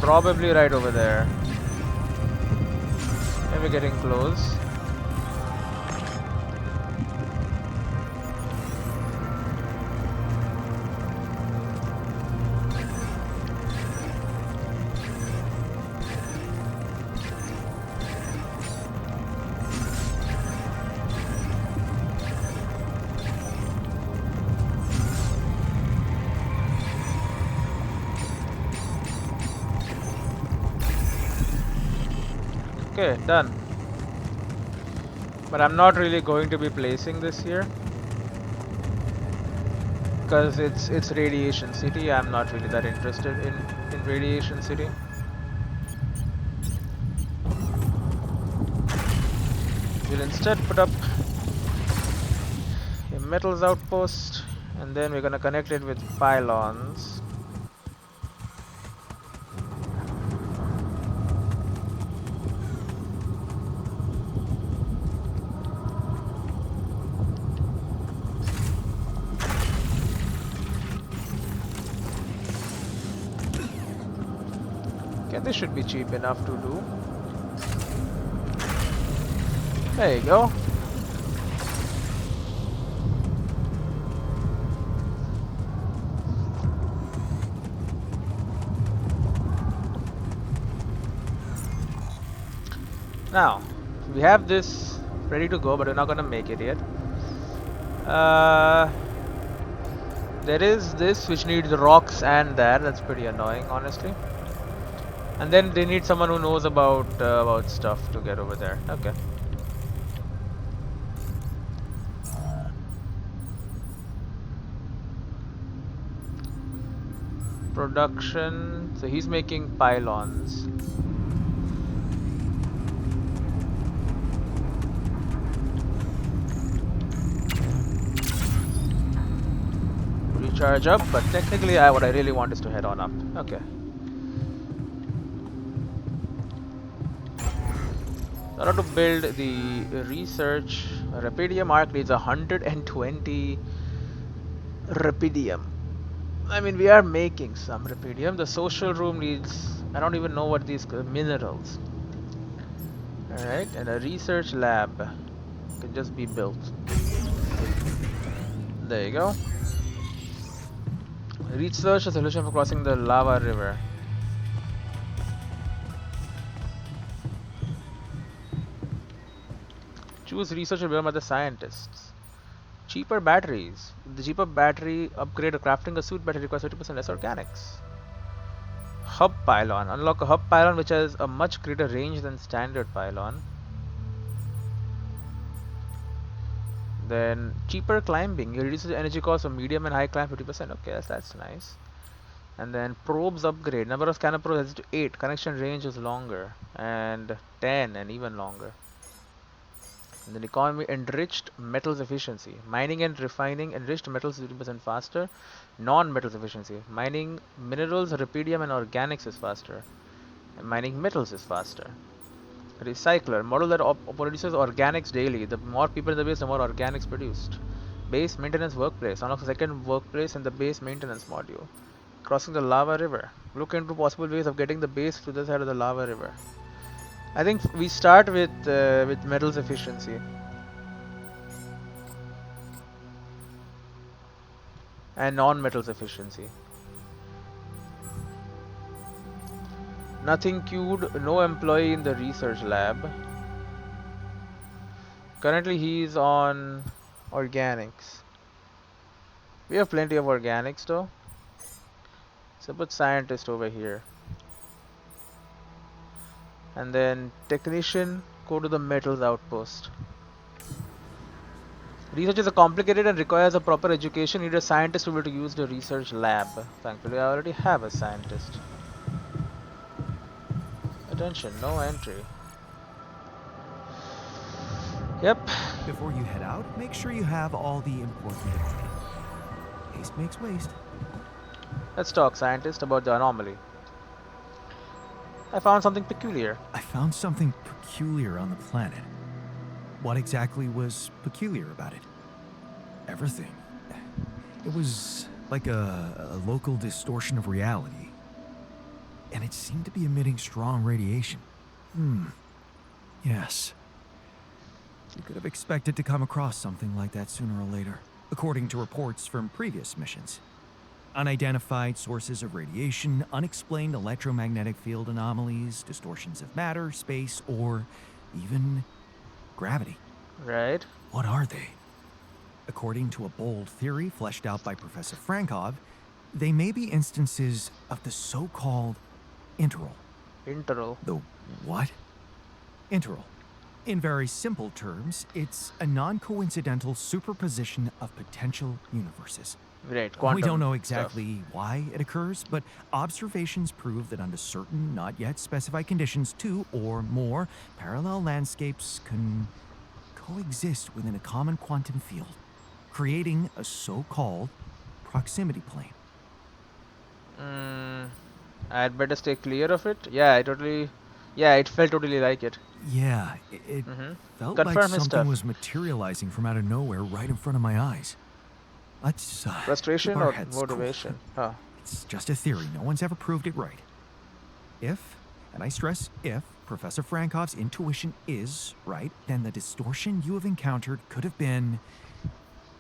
A: probably right over there. And we're getting close. Okay, done. But I'm not really going to be placing this here because it's Radiation City. I'm not really that interested in Radiation City. We'll instead put up a metals outpost, and then we're gonna connect it with pylons. Okay, this should be cheap enough to do. There you go. Now, we have this ready to go, but we're not gonna make it yet. There is this which needs rocks and that. That's pretty annoying, honestly. And then they need someone who knows about stuff to get over there. Okay. Production. So he's making pylons. Recharge up, but technically what I really want is to head on up. Okay. In order to build the research, Rapidium arc needs 120 Rapidium. I mean, we are making some Rapidium. The social room needs, I don't even know what these minerals. Alright, and a research lab can just be built. There you go. Research a solution for crossing the lava river. Choose research and by the scientists. Cheaper batteries. The cheaper battery upgrade or crafting a suit battery requires 30% less organics. Hub pylon. Unlock a hub pylon which has a much greater range than standard pylon. Then cheaper climbing. It reduces the energy cost of medium and high climb 50%. Okay, that's nice. And then probes upgrade. Number of scanner probes is to 8. Connection range is longer. And 10 and even longer. And then economy enriched metals efficiency. Mining and refining enriched metals is 50% faster. Non-metals efficiency. Mining minerals, rubidium and organics is faster. And mining metals is faster. Recycler. Model that produces organics daily. The more people in the base, the more organics produced. Base maintenance workplace. Unlock a second workplace in the base maintenance module. Crossing the lava river. Look into possible ways of getting the base to the side of the lava river. I think we start with metals efficiency. And non-metals efficiency. Nothing queued, no employee in the research lab. Currently he's on organics. We have plenty of organics though. So put scientist over here. And then technician, go to the metals outpost. Research is complicated and requires a proper education. Need a scientist to be able to use the research lab. Thankfully I already have a scientist. Attention, no entry. Yep.
E: Before you head out, make sure you have all the important info. Haste makes waste.
A: Let's talk, scientist, about the anomaly. I found something peculiar.
B: I found something peculiar on the planet. What exactly was peculiar about it? Everything. It was like a local distortion of reality. and it seemed to be emitting strong radiation. Yes. You could have expected to come across something like that sooner or later, according to reports from previous missions. Unidentified sources of radiation, unexplained electromagnetic field anomalies, distortions of matter, space, or even gravity.
A: Right.
B: What are they? According to a bold theory fleshed out by Professor Frankov, they may be instances of the so-called interval.
A: Interval.
B: The what? Interval. In very simple terms, it's a non-coincidental superposition of potential universes.
A: Right. Quantum
B: We don't know
A: stuff.
B: exactly why it occurs, but observations prove that under certain, not yet specified conditions, two or more parallel landscapes can coexist within a common quantum field, creating a so-called proximity plane.
A: I'd better stay clear of it. Yeah, it felt totally like it.
B: Yeah, it felt
A: Confirm
B: like
A: his
B: something
A: stuff.
B: was materializing from out of nowhere right in front of my eyes. Let's
A: Frustration
B: keep our
A: or
B: heads cool.
A: motivation? Huh.
B: It's just a theory. No one's ever proved it right. If, and I stress if, Professor Frankov's intuition is right, then the distortion you have encountered could have been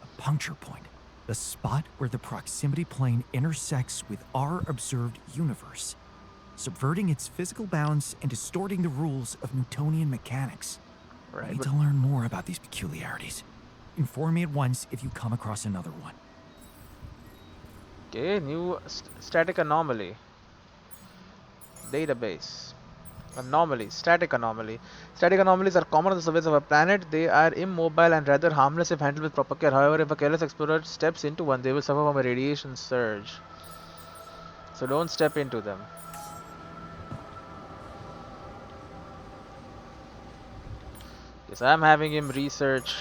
B: a puncture point. The spot where the proximity plane intersects with our observed universe, subverting its physical bounds and distorting the rules of Newtonian mechanics. I
A: Right.
B: need
A: But
B: to learn more about these peculiarities. Inform me at once if you come across another one.
A: okay, new static anomaly. Database. Anomaly. Static anomaly. Static anomalies are common on the surface of a planet. They are immobile and rather harmless if handled with proper care. However, if a careless explorer steps into one, they will suffer from a radiation surge. So don't step into them. Yes, I'm having him research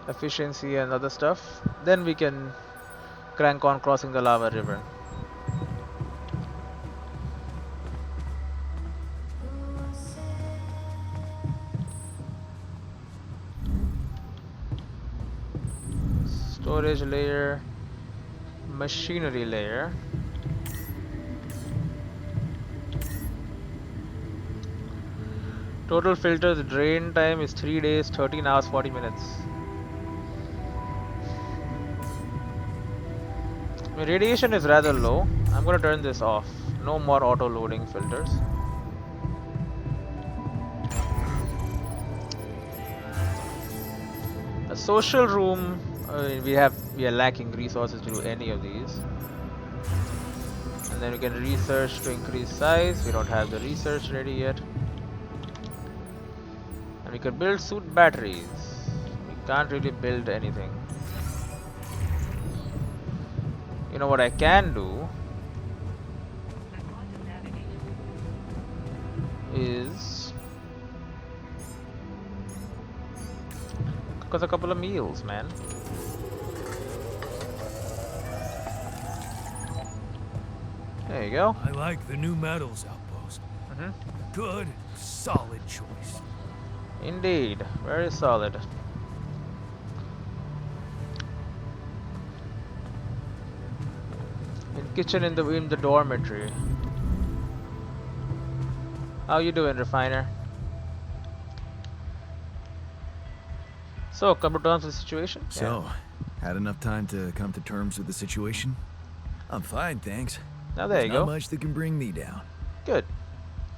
A: efficiency and other stuff. Then we can crank on crossing the lava river. Storage layer, machinery layer. Total filters drain time is 3 days, 13 hours, 40 minutes. My radiation is rather low. I'm gonna turn this off. No more auto loading filters. A social room. We are lacking resources to do any of these. And then we can research to increase size. We don't have the research ready yet. And we could build suit batteries. We can't really build anything. You know what I can do
C: The quantum navigator.
A: is cook us a couple of meals, man. There you go.
B: I like the new metals outpost. Good, solid choice.
A: Indeed, very solid. Kitchen in the dormitory. How you doing, Refiner? So, come to terms with the situation?
B: So, had enough time to come to terms with the situation? I'm fine, thanks.
A: Now there you
B: Not
A: go.
B: much that can bring me down.
A: Good.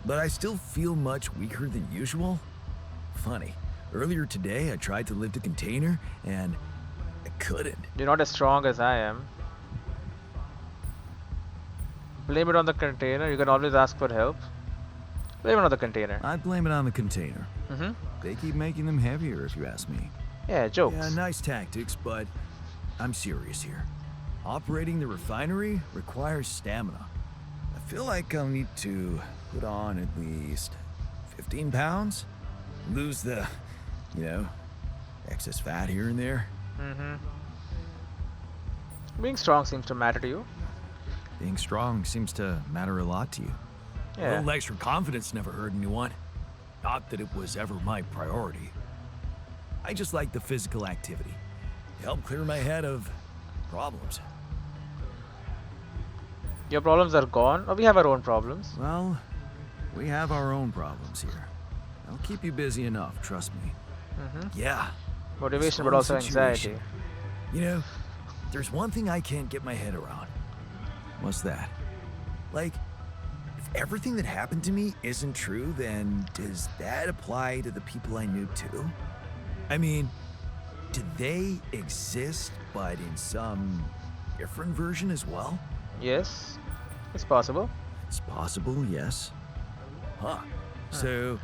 B: But I still feel much weaker than usual. Funny. Earlier today, I tried to lift a container, and I couldn't.
A: You're not as strong as I am. Blame it on the container. You can always ask for help. Blame it on the container.
B: I'd blame it on the container.
A: Mm-hmm.
B: They keep making them heavier, if you ask me.
A: Yeah, jokes.
B: Yeah, nice tactics, but I'm serious here. Operating the refinery requires stamina. I feel like I'll need to put on at least 15 pounds. Lose the, excess fat here and there.
A: Mm-hmm. Being strong seems to matter to you.
B: Being strong seems to matter a lot to you. A
A: Yeah.
B: little extra confidence never hurt anyone. Not that it was ever my priority. I just like the physical activity. It helped clear my head of problems.
A: Your problems are gone, or we have our own problems.
B: Well, we have our own problems here. I'll keep you busy enough, trust me. Yeah. this
A: Motivation, but
B: whole
A: also anxiety.
B: situation. You know, there's one thing I can't get my head around. What's that? Like, if everything that happened to me isn't true, then does that apply to the people I knew too? I mean, do they exist, but in some different version as well?
A: Yes, it's possible.
B: It's possible, yes. Huh. So,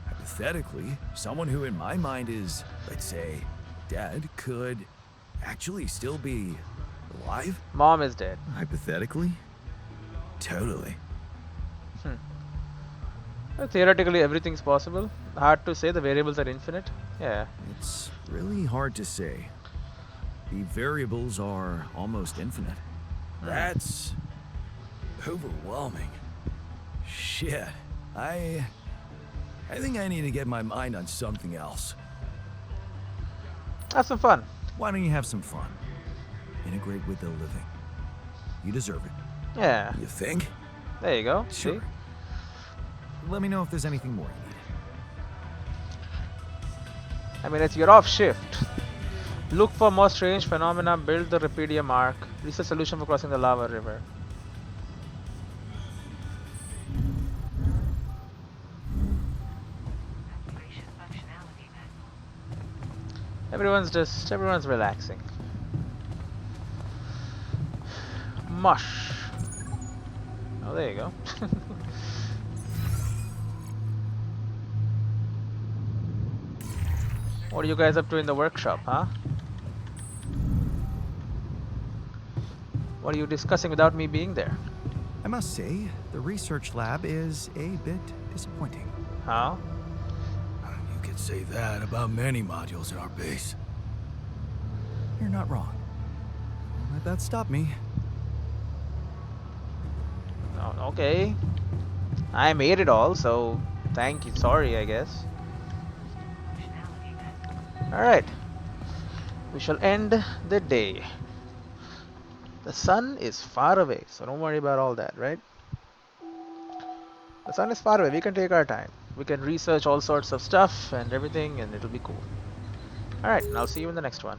B: hypothetically, someone who in my mind is, let's say, dead could actually still be alive?
A: Mom is dead.
B: Hypothetically? Totally.
A: Well, theoretically, everything's possible. Hard to say, the variables are infinite. Yeah.
B: It's really hard to say. The variables are almost infinite. That's overwhelming. Shit. I think I need to get my mind on something else.
A: Have some fun.
B: Why don't you have some fun? Integrate with the living. You deserve it.
A: Yeah.
B: You think?
A: There you go.
B: Sure.
A: See?
B: Let me know if there's anything more you need.
A: I mean, it's your off shift. Look for more strange phenomena, build the Rapidium arc, research solution for crossing the lava river.
C: Activation functionality met.
A: Everyone's relaxing. Mush. Oh, there you go. What are you guys up to in the workshop, huh? What are you discussing without me being there?
E: I must say, the research lab is a bit disappointing.
A: How?
B: You could say that about many modules in our base.
E: You're not wrong. Don't let that stop me.
A: Oh, okay. I made it all, so thank you. Sorry, I guess.
C: Functionality met.
A: Alright. We shall end the day. The sun is far away, so don't worry about all that, right? The sun is far away, we can take our time. We can research all sorts of stuff and everything, and it'll be cool. Alright, and I'll see you in the next one.